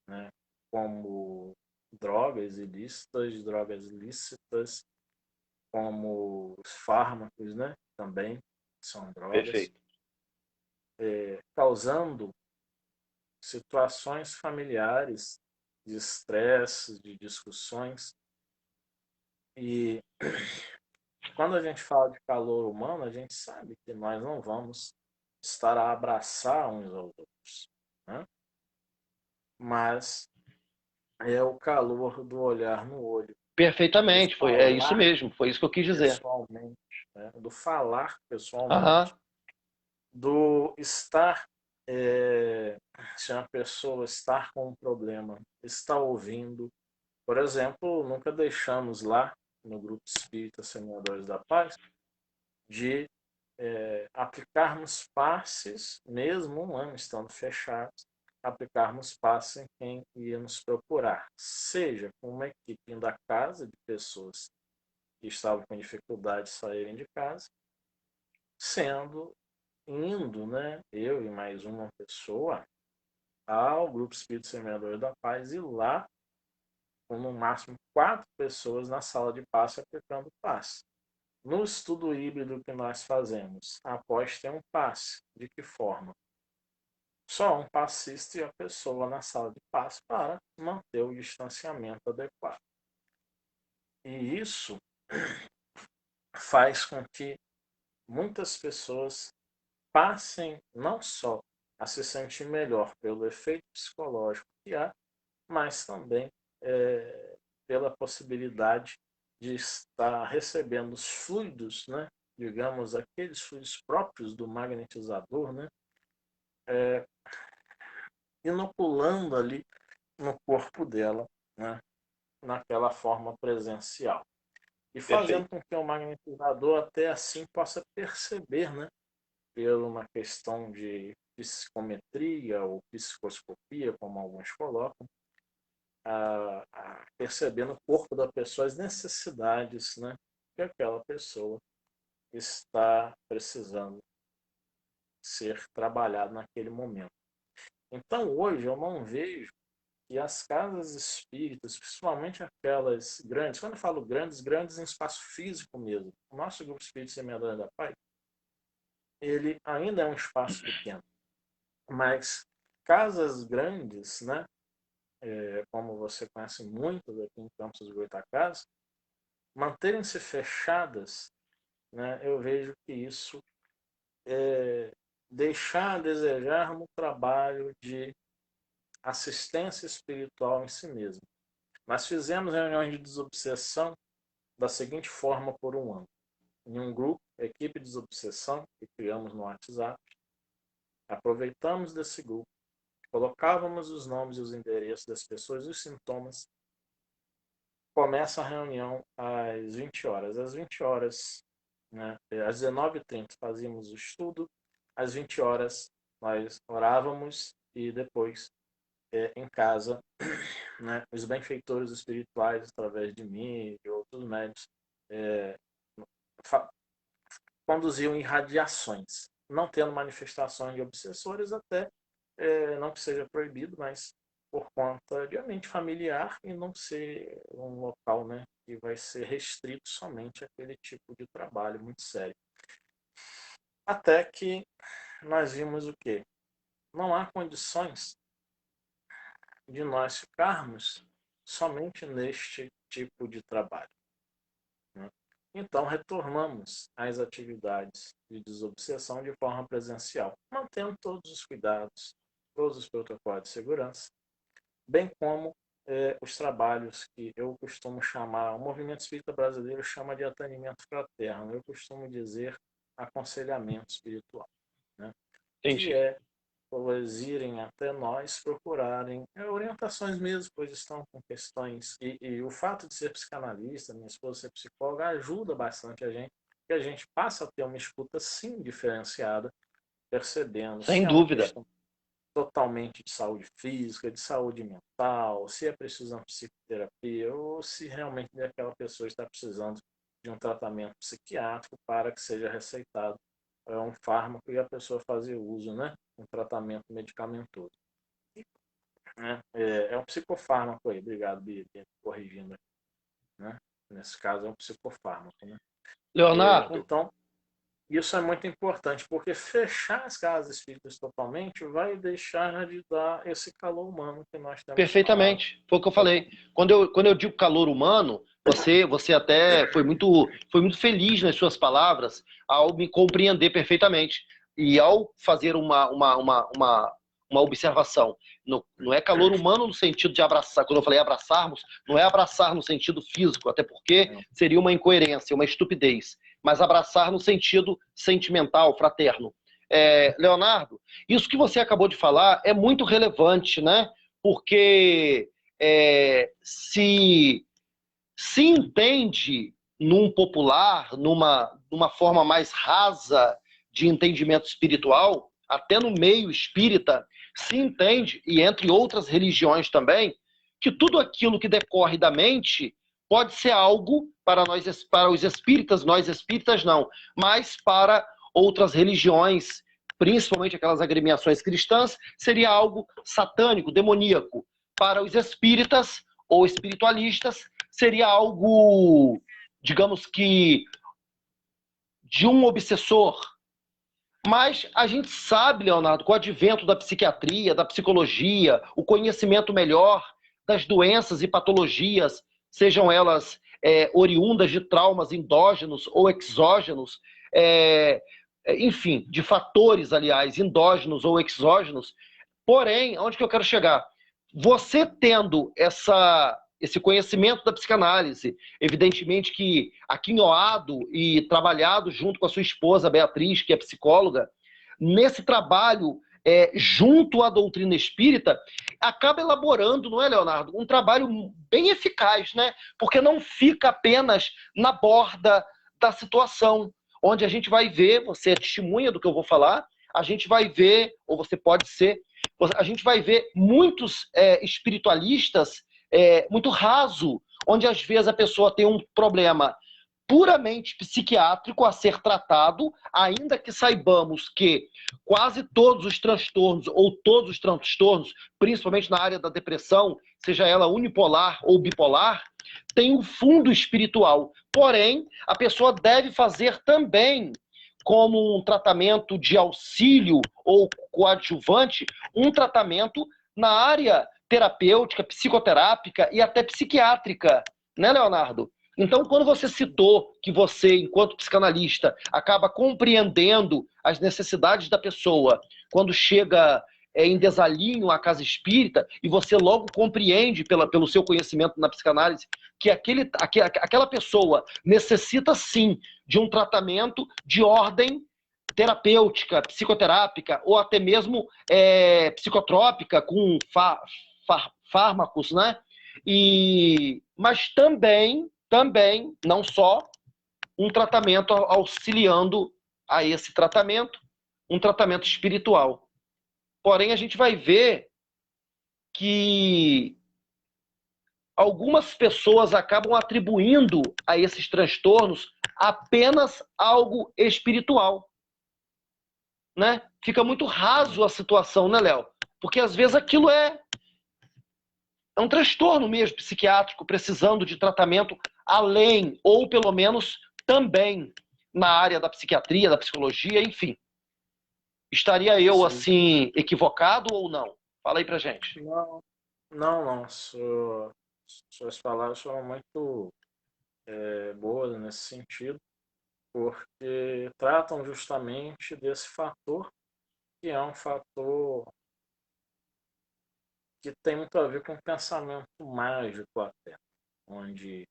né, como drogas ilícitas, drogas lícitas, como os fármacos, né, também são drogas, Perfeito. causando situações familiares de estresse, de discussões. E quando a gente fala de calor humano, a gente sabe que nós não vamos estar a abraçar uns aos outros, né? Mas é o calor do olhar no olho, do Perfeitamente, é isso falar mesmo, foi isso que eu quis dizer. pessoalmente, né? Do falar Aham, pessoalmente, do estar, é, se uma pessoa estar com um problema, está ouvindo. Por exemplo, nunca deixamos lá no Grupo Espírita Semeadores da Paz de aplicarmos passes, mesmo um ano estando fechados, aplicarmos passes em quem ia nos procurar, seja com uma equipe da casa de pessoas que estavam com dificuldade de saírem de casa, sendo indo, né, eu e mais uma pessoa ao Grupo Espírito Semeador da Paz e lá com no máximo 4 pessoas na sala de passe aplicando passe. No estudo híbrido que nós fazemos, após ter um passe, de que forma? Só um passista e a pessoa na sala de passe para manter o distanciamento adequado. E isso faz com que muitas pessoas passem não só a se sentir melhor pelo efeito psicológico que há, mas também pela possibilidade de estar recebendo os fluidos, né? Digamos, aqueles fluidos próprios do magnetizador, né? Inoculando ali no corpo dela, né? Naquela forma presencial. E fazendo perfeito. com que o magnetizador até assim possa perceber, né? Por uma questão de psicometria ou psicoscopia, como alguns colocam, a perceber no corpo da pessoa as necessidades, né, que aquela pessoa está precisando ser trabalhado naquele momento. Então, hoje, eu não vejo que as casas espíritas, principalmente aquelas grandes, quando eu falo grandes, grandes em espaço físico mesmo, o nosso grupo espírita Semeadora da Paz, ele ainda é um espaço pequeno, mas casas grandes, né, como você conhece muitas aqui em Campos do Goytacazes, manterem-se fechadas, né, eu vejo que isso é deixar a desejar no trabalho de assistência espiritual em si mesmo. Nós fizemos reuniões de desobsessão da seguinte forma por um ano. Em um grupo, equipe de desobsessão, que criamos no WhatsApp, aproveitamos desse grupo, colocávamos os nomes e os endereços das pessoas e os sintomas. Começa a reunião às 20 horas. Às 20 horas, né, às 19h30 fazíamos o estudo, às 20 horas nós orávamos e depois em casa, né, os benfeitores espirituais, através de mim e de outros médios, é, conduziam irradiações, não tendo manifestações de obsessores até não que seja proibido, mas por conta de ambiente familiar e não ser um local, né, que vai ser restrito somente àquele tipo de trabalho muito sério. Até que nós vimos o quê? Não há condições de nós ficarmos somente neste tipo de trabalho, né? Então, retornamos às atividades de desobsessão de forma presencial, mantendo todos os cuidados, todos os protocolos de segurança, bem como os trabalhos que eu costumo chamar, o movimento espírita brasileiro chama de atendimento fraterno, eu costumo dizer aconselhamento espiritual, né? Que Entendi. é eles irem até nós procurarem orientações mesmo, pois estão com questões. E o fato de ser psicanalista, minha esposa ser psicóloga, ajuda bastante a gente, que a gente passa a ter uma escuta sim diferenciada, percebendo se Sem é uma dúvida. questão totalmente de saúde física, de saúde mental, se é preciso uma psicoterapia ou se realmente aquela pessoa está precisando de um tratamento psiquiátrico para que seja receitado é um fármaco e a pessoa fazer uso, né? Um tratamento medicamentoso. Né? É um psicofármaco aí, obrigado, Bia, corrigindo, né? Nesse caso é um psicofármaco, né? Leonardo, Então, isso é muito importante, porque fechar as casas espíritas totalmente vai deixar de dar esse calor humano que nós temos falado. perfeitamente. Foi o que eu falei. Quando eu digo calor humano, você até foi muito feliz nas suas palavras ao me compreender perfeitamente. E ao fazer uma observação. Não é calor humano no sentido de abraçar. Quando eu falei abraçarmos, não é abraçar no sentido físico, até porque seria uma incoerência, uma estupidez. Mas abraçar no sentido sentimental, fraterno. Leonardo, isso que você acabou de falar é muito relevante, né? Porque se entende num popular, numa forma mais rasa de entendimento espiritual, até no meio espírita, se entende, e entre outras religiões também, que tudo aquilo que decorre da mente pode ser algo para os espíritas, nós espíritas não, mas para outras religiões, principalmente aquelas agremiações cristãs, seria algo satânico, demoníaco. Para os espíritas ou espiritualistas, seria algo, digamos que, de um obsessor. Mas a gente sabe, Leonardo, com o advento da psiquiatria, da psicologia, o conhecimento melhor das doenças e patologias, sejam elas oriundas de traumas endógenos ou exógenos, enfim, de fatores, aliás, endógenos ou exógenos. Porém, onde que eu quero chegar? Você tendo esse conhecimento da psicanálise, evidentemente que aquinhoado e trabalhado junto com a sua esposa, Beatriz, que é psicóloga, nesse trabalho junto à doutrina espírita, acaba elaborando, não é, Leonardo? Um trabalho bem eficaz, né? Porque não fica apenas na borda da situação, onde a gente vai ver, você é testemunha do que eu vou falar, a gente vai ver, ou você pode ser, a gente vai ver muitos espiritualistas muito raso, onde às vezes a pessoa tem um problema puramente psiquiátrico a ser tratado, ainda que saibamos que quase todos os transtornos, ou todos os transtornos, principalmente na área da depressão, seja ela unipolar ou bipolar, tem um fundo espiritual. Porém, a pessoa deve fazer também, como um tratamento de auxílio ou coadjuvante, um tratamento na área terapêutica, psicoterápica e até psiquiátrica, né, Leonardo? Então, quando você citou que você, enquanto psicanalista, acaba compreendendo as necessidades da pessoa quando chega em desalinho à casa espírita, e você logo compreende, pelo seu conhecimento na psicanálise, que aquela pessoa necessita, sim, de um tratamento de ordem terapêutica, psicoterápica, ou até mesmo psicotrópica, com fármacos, né? Mas também, não só um tratamento auxiliando a esse tratamento, um tratamento espiritual. Porém, a gente vai ver que algumas pessoas acabam atribuindo a esses transtornos apenas algo espiritual, né? Fica muito raso a situação, né, Léo? Porque às vezes aquilo é um transtorno mesmo psiquiátrico, precisando de tratamento além, ou pelo menos também na área da psiquiatria, da psicologia, enfim. Estaria eu, Sim. assim, equivocado ou não? Fala aí pra gente. Não, não. Suas palavras foram muito boas nesse sentido, porque tratam justamente desse fator, que é um fator que tem muito a ver com o pensamento mágico até, onde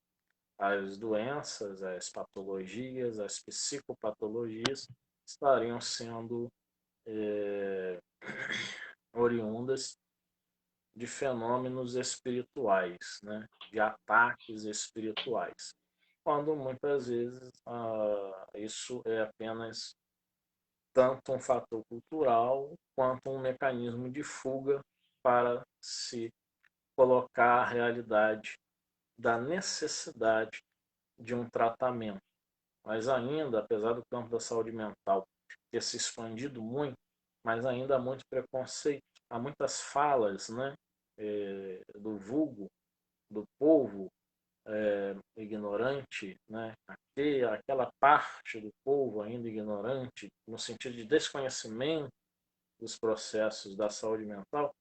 as doenças, as patologias, as psicopatologias estariam sendo oriundas de fenômenos espirituais, né? De ataques espirituais, quando muitas vezes isso é apenas tanto um fator cultural quanto um mecanismo de fuga para se colocar a realidade da necessidade de um tratamento. mas ainda, apesar do campo da saúde mental ter se expandido muito, mas ainda há muito preconceito, há muitas falas, né, do vulgo, do povo ignorante, né, aquela parte do povo ainda ignorante, no sentido de desconhecimento dos processos da saúde mental,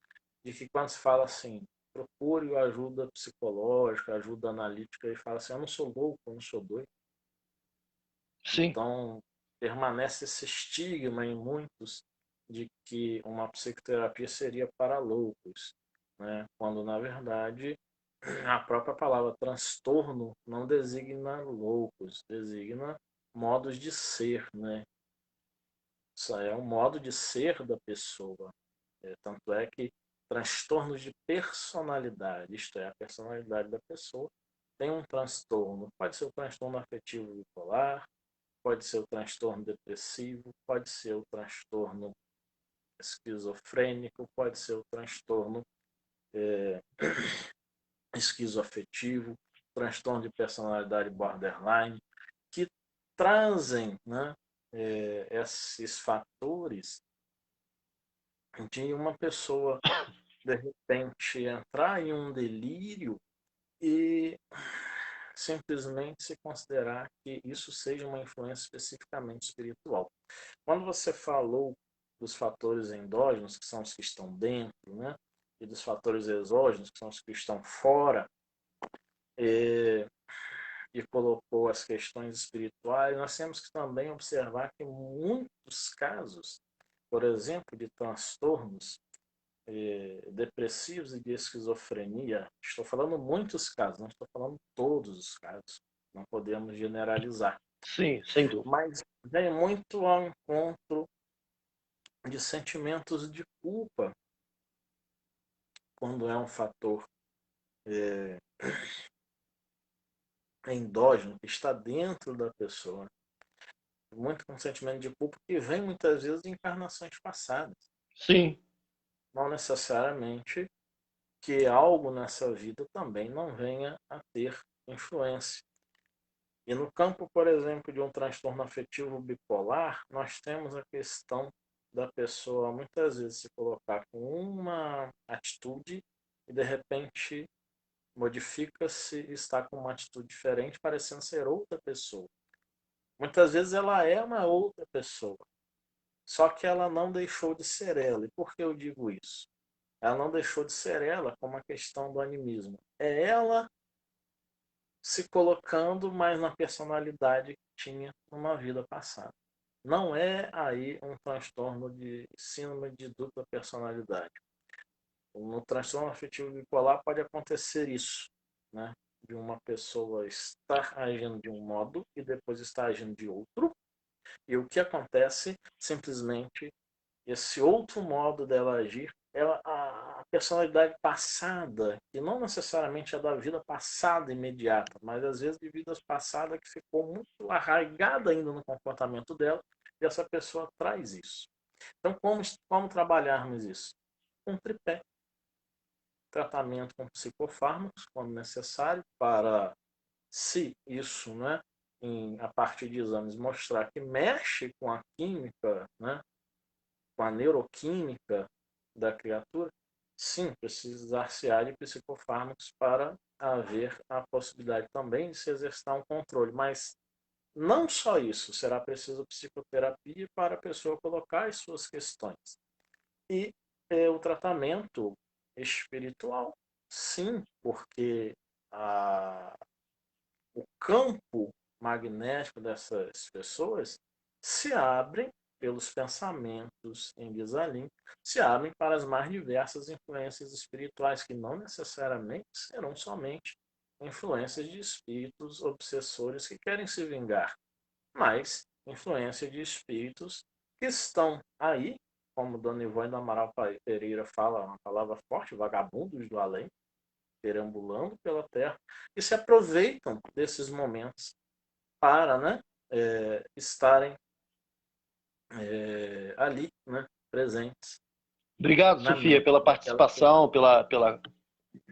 de que quando se fala assim, procure ajuda psicológica, ajuda analítica, e fala assim, eu não sou louco, eu não sou doido. Sim. Então, permanece esse estigma em muitos de que uma psicoterapia seria para loucos, né? Quando, na verdade, a própria palavra transtorno não designa loucos, designa modos de ser, né? Isso é um modo de ser da pessoa. Tanto é que transtornos de personalidade, isto é, a personalidade da pessoa, tem um transtorno. Pode ser o transtorno afetivo bipolar, pode ser o transtorno depressivo, pode ser o transtorno esquizofrênico, pode ser o transtorno é, esquizoafetivo, transtorno de personalidade borderline, que trazem, né, esses fatores de uma pessoa de repente entrar em um delírio e simplesmente se considerar que isso seja uma influência especificamente espiritual. Quando você falou dos fatores endógenos, que são os que estão dentro, né, e dos fatores exógenos, que são os que estão fora, e, e colocou as questões espirituais, nós temos que também observar que em muitos casos, por exemplo, de transtornos depressivos e de esquizofrenia, estou falando muitos casos, não estou falando todos os casos, não podemos generalizar, Sim, sem dúvida. mas vem muito ao encontro de sentimentos de culpa quando é um fator é, endógeno que está dentro da pessoa, muito com sentimento de culpa que vem muitas vezes de encarnações passadas, Sim, não necessariamente que algo nessa vida também não venha a ter influência. E no campo, por exemplo, de um transtorno afetivo bipolar, nós temos a questão da pessoa muitas vezes se colocar com uma atitude e de repente modifica-se e está com uma atitude diferente, parecendo ser outra pessoa. Muitas vezes ela é uma outra pessoa, só que ela não deixou de ser ela. E por que eu digo isso? Ela não deixou de ser ela como a questão do animismo. É ela se colocando mais na personalidade que tinha numa vida passada. Não é aí um transtorno de síndrome de dupla personalidade. No transtorno afetivo bipolar pode acontecer isso, né? De uma pessoa estar agindo de um modo e depois estar agindo de outro. E o que acontece, simplesmente, esse outro modo dela agir é a personalidade passada, que não necessariamente é da vida passada imediata, mas às vezes de vidas passadas que ficou muito arraigada ainda no comportamento dela, e essa pessoa traz isso. Então, como trabalharmos isso? Um tripé. Tratamento com psicofármacos, quando necessário, para, se isso, né, a partir de exames, mostrar que mexe com a química, né, com a neuroquímica da criatura, sim, precisar-se-á de psicofármacos para haver a possibilidade também de se exercitar um controle. Mas não só isso, será preciso psicoterapia para a pessoa colocar as suas questões. E o tratamento espiritual, sim, porque a, o campo magnético dessas pessoas se abre pelos pensamentos em Guisalin, se abrem para as mais diversas influências espirituais, que não necessariamente serão somente influências de espíritos obsessores que querem se vingar, mas influência de espíritos que estão aí, como Dona Ivone do Amaral Pereira fala, uma palavra forte, vagabundos do além, perambulando pela terra, e se aproveitam desses momentos para, né, estarem ali, né, presentes obrigado, na Sofia, mente pela daquela participação,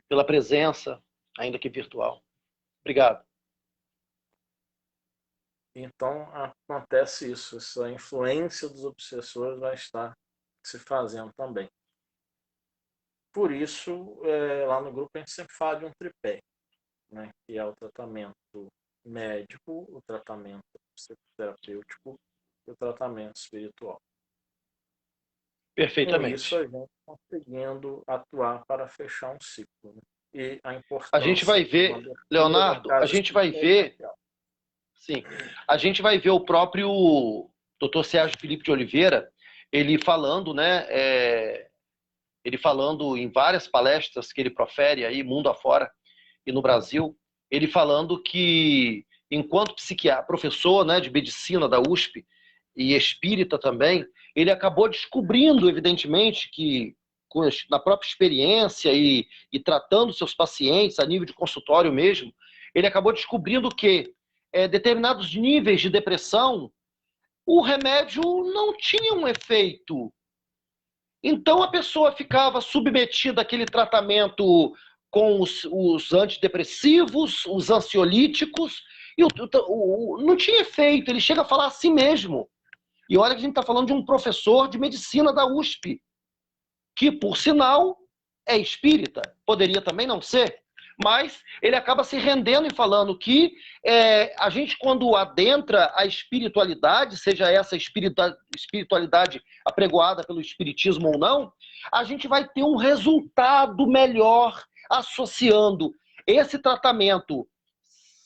pela presença, ainda que virtual. Obrigado. Então acontece isso, essa influência dos obsessores vai estar se fazendo também. Por isso, lá no grupo a gente sempre fala de um tripé, né, que é o tratamento médico, o tratamento psicoterapêutico e o tratamento espiritual. Com isso, Perfeitamente. a gente conseguindo atuar para fechar um ciclo. Né? E a A gente importância vai de uma ver, abertura da Leonardo, a casa gente vai espírita é ver, essencial. sim, a gente vai ver o próprio Dr. Sérgio Felipe de Oliveira, ele falando, né, ele falando em várias palestras que ele profere aí, mundo afora e no Brasil, ele falando que, enquanto psiquiatra, professor, né, de medicina da USP e espírita também, ele acabou descobrindo, evidentemente, que na própria experiência e tratando seus pacientes a nível de consultório mesmo, ele acabou descobrindo que determinados níveis de depressão, o remédio não tinha um efeito. Então a pessoa ficava submetida àquele tratamento com os antidepressivos, os ansiolíticos, e não tinha efeito. Ele chega a falar assim mesmo. E olha que a gente está falando de um professor de medicina da USP, que, por sinal, é espírita. Poderia também não ser, mas ele acaba se rendendo e falando que a gente, quando adentra a espiritualidade, seja essa espiritualidade apregoada pelo espiritismo ou não, a gente vai ter um resultado melhor associando esse tratamento,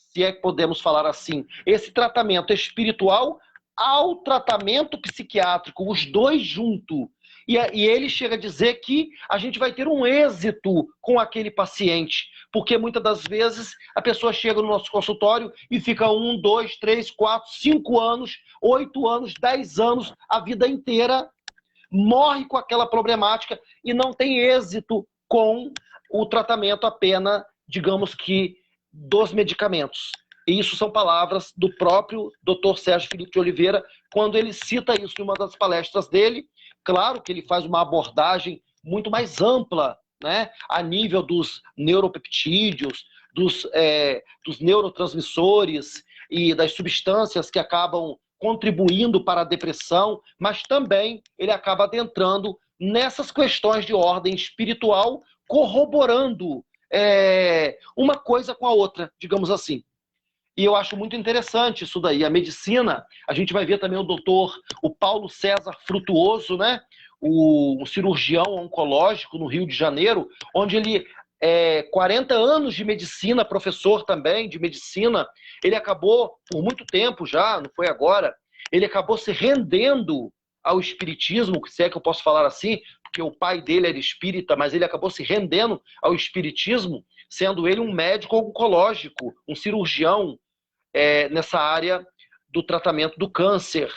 se é que podemos falar assim, esse tratamento espiritual ao tratamento psiquiátrico, os dois juntos. E ele chega a dizer que a gente vai ter um êxito com aquele paciente, porque muitas das vezes a pessoa chega no nosso consultório e fica 1, 2, 3, 4, 5 anos, 8 anos, 10 anos, a vida inteira, morre com aquela problemática e não tem êxito com o tratamento apenas, digamos que, dos medicamentos. E isso são palavras do próprio Dr. Sérgio Felipe de Oliveira, quando ele cita isso em uma das palestras dele. Claro que ele faz uma abordagem muito mais ampla, né, a nível dos neuropeptídeos, dos neurotransmissores e das substâncias que acabam contribuindo para a depressão, mas também ele acaba adentrando nessas questões de ordem espiritual, corroborando uma coisa com a outra, digamos assim. E eu acho muito interessante isso daí. A medicina, a gente vai ver também o Paulo César Frutuoso, né? Um cirurgião oncológico no Rio de Janeiro, onde ele, 40 anos de medicina, professor também de medicina, ele acabou, por muito tempo já, não foi agora, ele acabou se rendendo ao espiritismo, se é que eu posso falar assim, porque o pai dele era espírita, mas ele acabou se rendendo ao espiritismo, sendo ele um médico oncológico, um cirurgião nessa área do tratamento do câncer.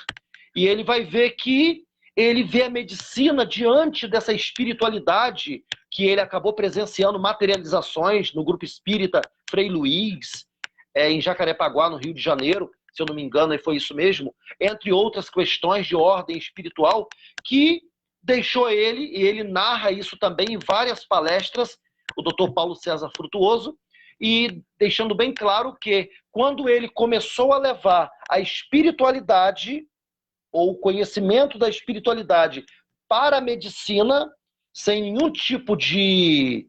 E ele vai ver que ele vê a medicina diante dessa espiritualidade que ele acabou presenciando materializações no grupo espírita Frei Luiz, em Jacarepaguá, no Rio de Janeiro, se eu não me engano, foi isso mesmo, entre outras questões de ordem espiritual, que deixou ele, e ele narra isso também em várias palestras, o Dr. Paulo César Frutuoso, e deixando bem claro que quando ele começou a levar a espiritualidade, ou o conhecimento da espiritualidade para a medicina, sem nenhum tipo de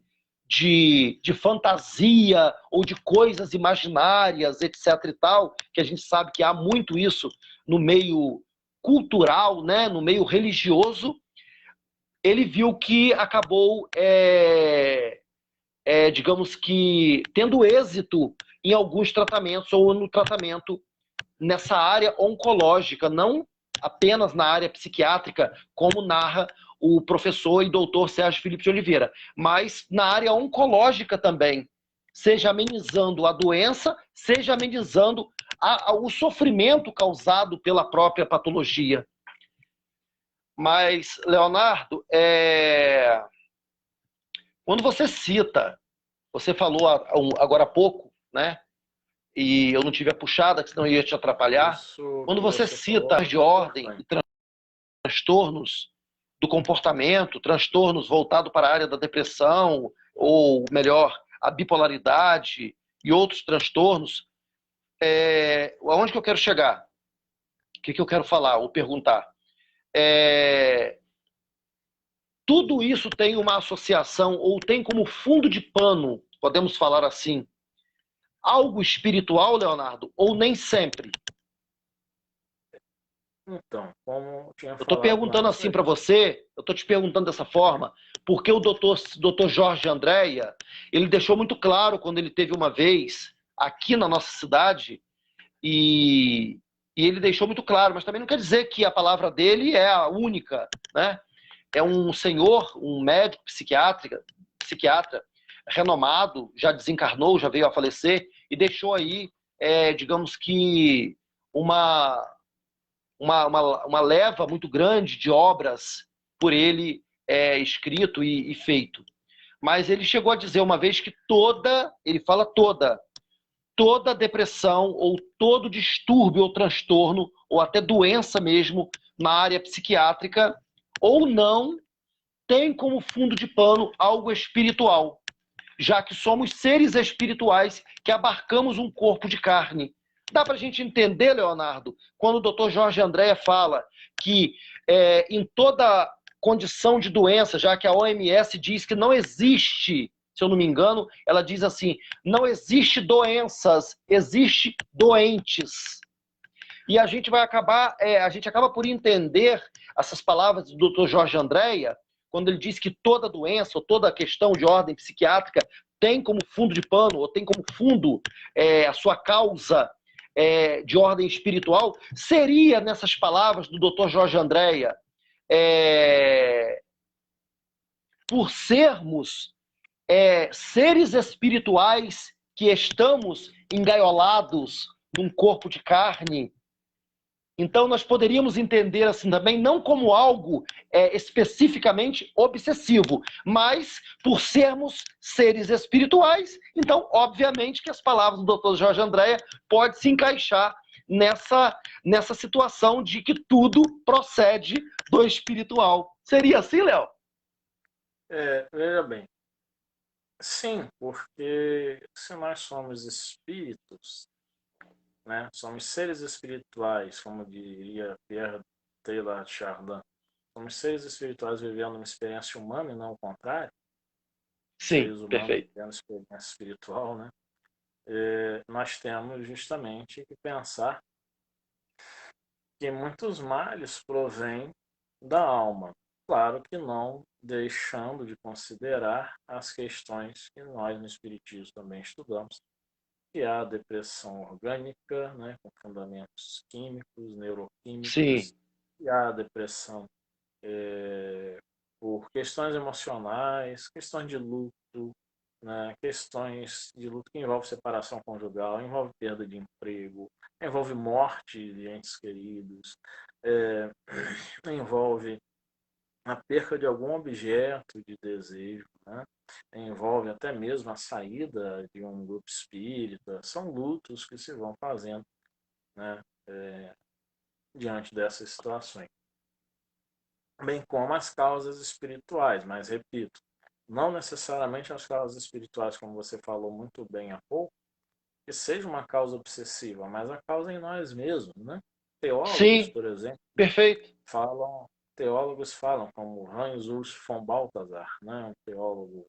fantasia ou de coisas imaginárias, etc. e tal, que a gente sabe que há muito isso no meio cultural, né, no meio religioso, ele viu que acabou, digamos que, tendo êxito em alguns tratamentos ou no tratamento nessa área oncológica, não apenas na área psiquiátrica, como narra o professor e doutor Sérgio Felipe de Oliveira, mas na área oncológica também, seja amenizando a doença, seja amenizando o sofrimento causado pela própria patologia. Mas, Leonardo, quando você cita, você falou agora há pouco, né? E eu não tive a puxada, senão eu ia te atrapalhar. Isso Quando que você você falou é cita de muito ordem importante. e transtornos do comportamento, transtornos voltados para a área da depressão, ou melhor, a bipolaridade e outros transtornos, Aonde que eu quero chegar? O que eu quero falar ou perguntar? É, tudo isso tem uma associação ou tem como fundo de pano, podemos falar assim, algo espiritual, Leonardo, ou nem sempre? Então, como eu tinha Eu estou falado perguntando antes, assim para você, eu estou te perguntando dessa forma, porque o doutor Jorge Andréia, ele deixou muito claro quando ele teve uma vez aqui na nossa cidade, e, e ele deixou muito claro, mas também não quer dizer que a palavra dele é a única, né? É um senhor, um médico psiquiatra renomado, já desencarnou, já veio a falecer, e deixou aí, digamos que, uma, uma leva muito grande de obras por ele escrito e feito. Mas ele chegou a dizer uma vez que ele fala toda depressão ou todo distúrbio ou transtorno, ou até doença mesmo, na área psiquiátrica, ou não, tem como fundo de pano algo espiritual, já que somos seres espirituais que abarcamos um corpo de carne. Dá para a gente entender, Leonardo, quando o doutor Jorge Andréa fala que em toda condição de doença, já que a OMS diz que não existe, se eu não me engano, ela diz assim, não existe doenças, existe doentes. E a gente acaba por entender essas palavras do Dr. Jorge Andréa, quando ele diz que toda doença ou toda questão de ordem psiquiátrica tem como fundo de pano, ou tem como fundo a sua causa de ordem espiritual, seria, nessas palavras do Dr. Jorge Andréa, é, por sermos seres espirituais que estamos engaiolados num corpo de carne. Então, nós poderíamos entender assim também, não como algo especificamente obsessivo, mas por sermos seres espirituais. Então, obviamente que as palavras do doutor Jorge Andréa podem se encaixar nessa situação de que tudo procede do espiritual. Seria assim, Léo? veja bem, sim, porque se nós somos espíritos, né, somos seres espirituais, como diria Pierre Taylor Chardin, somos seres espirituais vivendo uma experiência humana e não o contrário, Sim, seres humanos perfeito. vivendo experiência espiritual, né? Nós temos justamente que pensar que muitos males provêm da alma. Claro que não deixando de considerar as questões que nós no Espiritismo também estudamos, que há a depressão orgânica, né, com fundamentos químicos, neuroquímicos, Sim, e há a depressão por questões emocionais, questões de luto, né, questões de luto que envolvem separação conjugal, envolve perda de emprego, envolve morte de entes queridos, é, envolve a perca de algum objeto de desejo, né? Envolve até mesmo a saída de um grupo espírita. São lutos que se vão fazendo, né, diante dessas situações. Bem como as causas espirituais, mas repito, não necessariamente as causas espirituais, como você falou muito bem há pouco, que seja uma causa obsessiva, mas a causa em nós mesmos, né? Teólogos, sim, por exemplo, perfeito. falam, teólogos falam, como Hans Urs von Balthasar, né? Um teólogo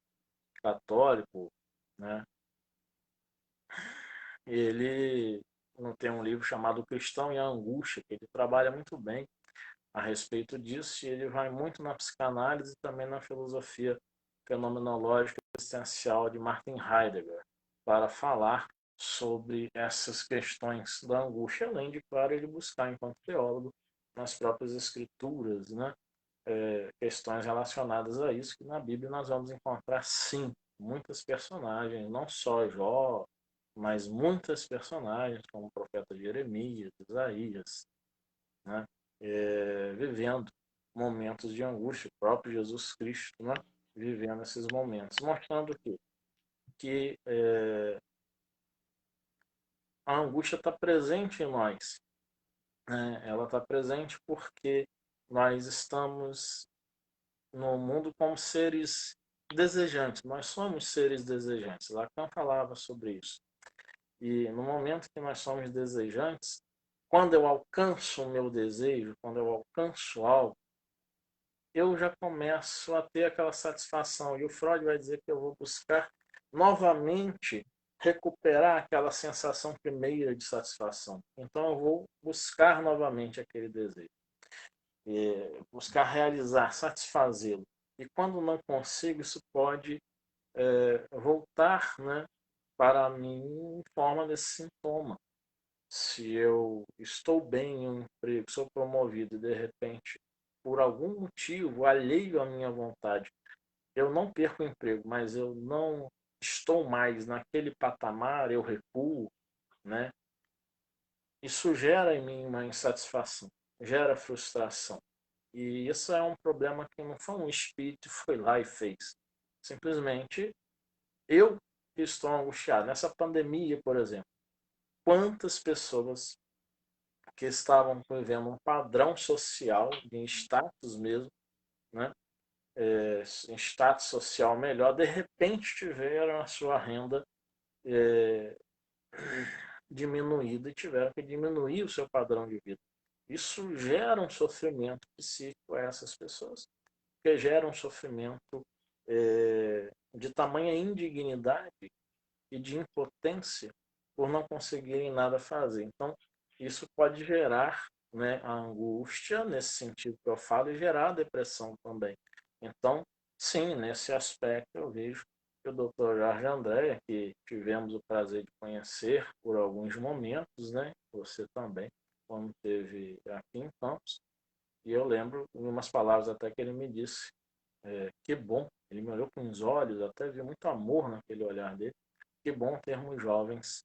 católico, né? Ele não tem um livro chamado O Cristão e a Angústia, que ele trabalha muito bem a respeito disso, e ele vai muito na psicanálise e também na filosofia fenomenológica existencial de Martin Heidegger, para falar sobre essas questões da angústia, além de, claro, ele buscar, enquanto teólogo, nas próprias escrituras, né, questões relacionadas a isso, que na Bíblia nós vamos encontrar, sim, muitas personagens, não só Jó, mas muitas personagens, como o profeta Jeremias, Isaías, né, vivendo momentos de angústia, o próprio Jesus Cristo, né, vivendo esses momentos, mostrando que a angústia está presente em nós, né? Ela está presente porque nós estamos no mundo como seres desejantes, nós somos seres desejantes. Lacan falava sobre isso. E no momento que nós somos desejantes, quando eu alcanço o meu desejo, quando eu alcanço algo, eu já começo a ter aquela satisfação. E o Freud vai dizer que eu vou buscar novamente recuperar aquela sensação primeira de satisfação. Então eu vou buscar novamente aquele desejo, buscar realizar, satisfazê-lo. E quando não consigo, isso pode voltar, né, para mim em forma desse sintoma. Se eu estou bem em um emprego, sou promovido e de repente, por algum motivo alheio à minha vontade, eu não perco o emprego, mas eu não estou mais naquele patamar, eu recuo, né? Isso gera em mim uma insatisfação, gera frustração. E isso é um problema que não foi um espírito que foi lá e fez. Simplesmente eu estou angustiado. Nessa pandemia, por exemplo, quantas pessoas que estavam vivendo um padrão social, de status mesmo, né? Em status social melhor, de repente tiveram a sua renda é, diminuída e tiveram que diminuir o seu padrão de vida. Isso gera um sofrimento psíquico a essas pessoas, que gera um sofrimento de tamanha indignidade e de impotência por não conseguirem nada fazer. Então, isso pode gerar, né, a angústia, nesse sentido que eu falo, e gerar a depressão também. Então, sim, nesse aspecto eu vejo que o Dr. Jorge Andréa, que tivemos o prazer de conhecer por alguns momentos, né, você também, quando esteve aqui em Campos, e eu lembro, em umas palavras até que ele me disse, que bom, ele me olhou com os olhos, até vi muito amor naquele olhar dele, que bom termos jovens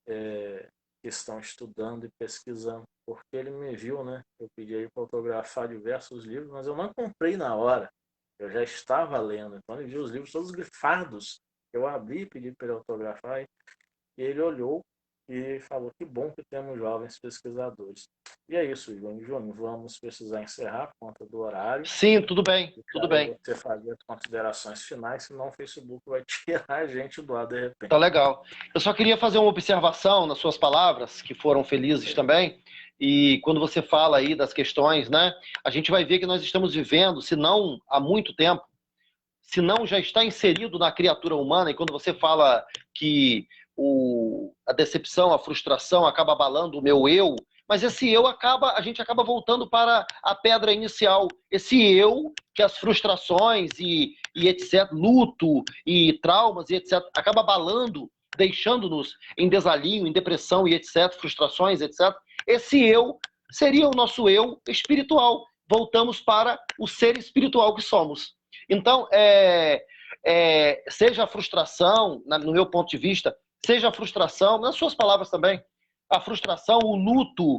que estão estudando e pesquisando, porque ele me viu, né? Eu pedi aí para autografar diversos livros, mas eu não comprei na hora. Eu já estava lendo, então ele viu os livros todos grifados. Eu abri e pedi para ele autografar, e ele olhou e falou que bom que temos jovens pesquisadores. E é isso, João. João, vamos precisar encerrar por conta do horário. Sim, tudo bem, tudo bem. Você fazer as considerações finais, senão o Facebook vai tirar a gente do ar de repente. Tá legal. Eu só queria fazer uma observação nas suas palavras, que foram felizes também. E quando você fala aí das questões, né? A gente vai ver que nós estamos vivendo, se não há muito tempo, se não já está inserido na criatura humana, e quando você fala que a decepção, a frustração acaba abalando o meu eu, mas esse eu a gente acaba voltando para a pedra inicial. Esse eu, que as frustrações e etc., luto e traumas e etc., acaba abalando, deixando-nos em desalinho, em depressão e etc., frustrações, etc. Esse eu seria o nosso eu espiritual. Voltamos para o ser espiritual que somos. Então, seja a frustração, no meu ponto de vista, seja a frustração, nas suas palavras também, a frustração, o luto,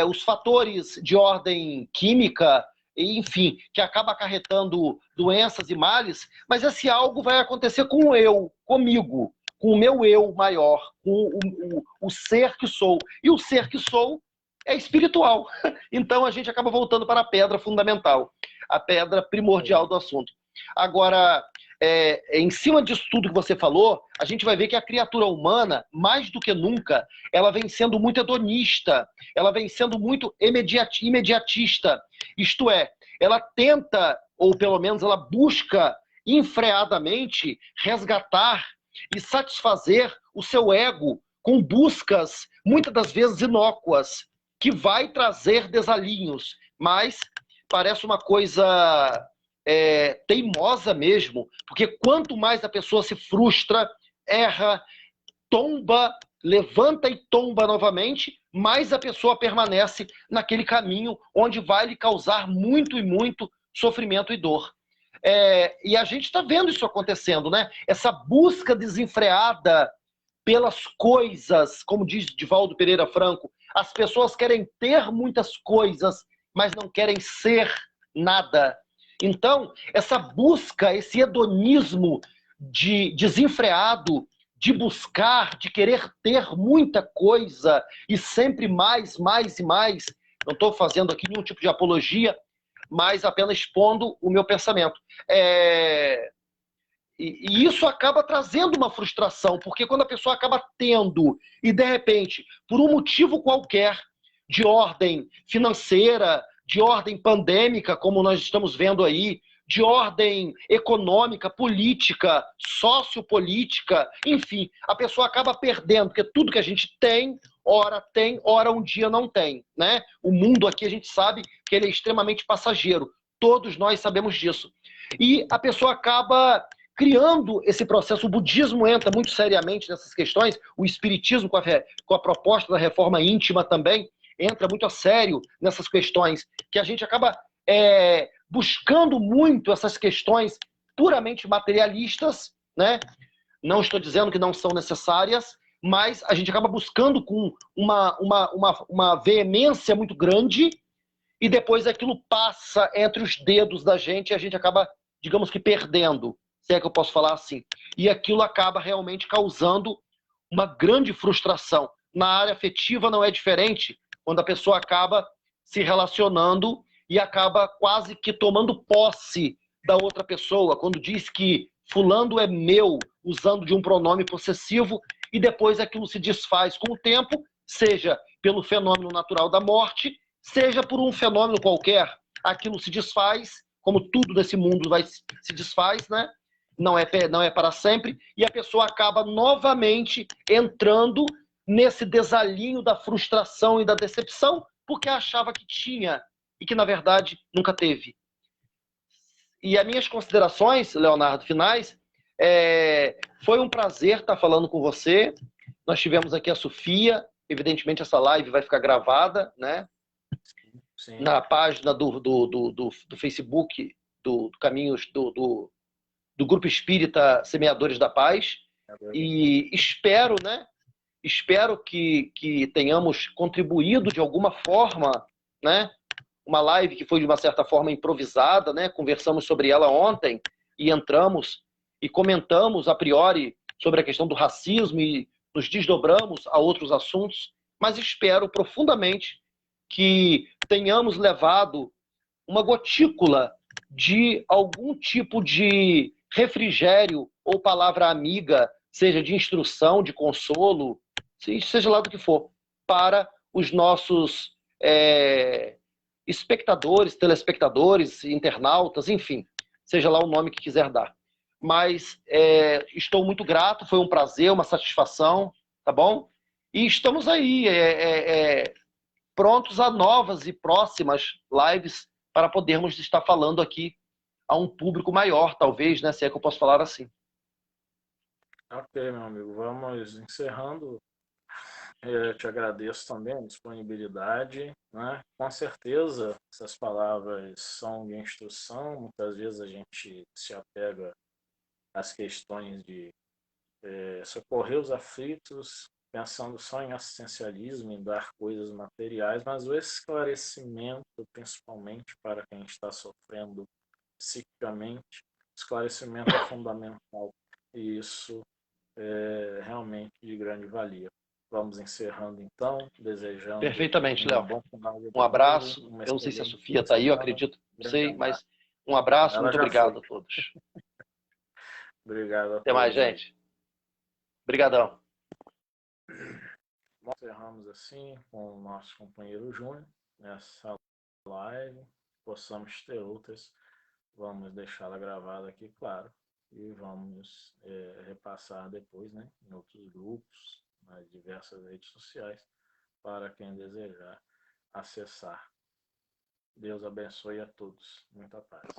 os fatores de ordem química, enfim, que acaba acarretando doenças e males, mas esse algo vai acontecer com o eu, comigo, com o meu eu maior, com o ser que sou. E o ser que sou é espiritual. Então a gente acaba voltando para a pedra fundamental, a pedra primordial do assunto. Agora, em cima disso tudo que você falou, a gente vai ver que a criatura humana, mais do que nunca, ela vem sendo muito hedonista, ela vem sendo muito imediatista. Isto é, ela tenta, ou pelo menos ela busca enfreadamente resgatar e satisfazer o seu ego com buscas, muitas das vezes inócuas, que vai trazer desalinhos, mas parece uma coisa teimosa mesmo, porque quanto mais a pessoa se frustra, erra, tomba, levanta e tomba novamente, mais a pessoa permanece naquele caminho onde vai lhe causar muito e muito sofrimento e dor. E a gente está vendo isso acontecendo, né? Essa busca desenfreada pelas coisas, como diz Divaldo Pereira Franco, as pessoas querem ter muitas coisas, mas não querem ser nada. Então, essa busca, esse hedonismo desenfreado, de buscar, de querer ter muita coisa e sempre mais, mais e mais, não estou fazendo aqui nenhum tipo de apologia, mas apenas expondo o meu pensamento. E isso acaba trazendo uma frustração, porque quando a pessoa acaba tendo, e de repente, por um motivo qualquer, de ordem financeira, de ordem pandêmica, como nós estamos vendo aí, de ordem econômica, política, sociopolítica, enfim, a pessoa acaba perdendo, porque tudo que a gente tem, ora um dia não tem, né? O mundo aqui a gente sabe que ele é extremamente passageiro, todos nós sabemos disso. E a pessoa acaba criando esse processo. O budismo entra muito seriamente nessas questões, o espiritismo com a proposta da reforma íntima também entra muito a sério nessas questões, que a gente acaba buscando muito essas questões puramente materialistas, né? Não estou dizendo que não são necessárias, mas a gente acaba buscando com uma veemência muito grande e depois aquilo passa entre os dedos da gente e a gente acaba, digamos que, perdendo, se é que eu posso falar assim. E aquilo acaba realmente causando uma grande frustração. Na área afetiva não é diferente, quando a pessoa acaba se relacionando e acaba quase que tomando posse da outra pessoa, quando diz que fulano é meu, usando de um pronome possessivo, e depois aquilo se desfaz com o tempo, seja pelo fenômeno natural da morte, seja por um fenômeno qualquer, aquilo se desfaz, como tudo nesse mundo se desfaz, né? Não é para sempre, e a pessoa acaba novamente entrando nesse desalinho da frustração e da decepção, porque achava que tinha e que, na verdade, nunca teve. E as minhas considerações, Leonardo, finais, foi um prazer estar falando com você. Nós tivemos aqui a Sofia, evidentemente essa live vai ficar gravada, né? Sim. Na página do Facebook, do Caminhos, do Grupo Espírita Semeadores da Paz. E espero, né? Espero que tenhamos contribuído de alguma forma, né? Uma live que foi de uma certa forma improvisada, né? Conversamos sobre ela ontem e entramos e comentamos a priori sobre a questão do racismo e nos desdobramos a outros assuntos, mas espero profundamente que tenhamos levado uma gotícula de algum tipo de refrigério ou palavra amiga, seja de instrução, de consolo, seja lá do que for, para os nossos espectadores, telespectadores, internautas, enfim, seja lá o nome que quiser dar. Mas estou muito grato, foi um prazer, uma satisfação, tá bom? E estamos aí, prontos a novas e próximas lives para podermos estar falando aqui a um público maior, talvez, né? Se é que eu posso falar assim. Ok, meu amigo, vamos encerrando. Eu te agradeço também a disponibilidade, né? Com certeza, essas palavras são de instrução. Muitas vezes a gente se apega às questões de socorrer os aflitos, pensando só em assistencialismo, em dar coisas materiais, mas o esclarecimento, principalmente para quem está sofrendo psiquicamente, esclarecimento é fundamental e isso é realmente de grande valia. Vamos encerrando então, desejando Perfeitamente, um Léo. bom final de Um domingo, abraço. uma Eu não sei se a excelente Sofia está aí, eu semana. acredito, não Grande sei, abraço. mas um abraço, Ela muito já foi. obrigado a todos. Obrigado a Até mais, todos aí. gente. Obrigadão. Nós encerramos assim com o nosso companheiro Júnior nessa live. Possamos ter outras, vamos deixá-la gravada aqui, claro, e vamos repassar depois, né, em outros grupos, nas diversas redes sociais, para quem desejar acessar. Deus abençoe a todos. Muita paz.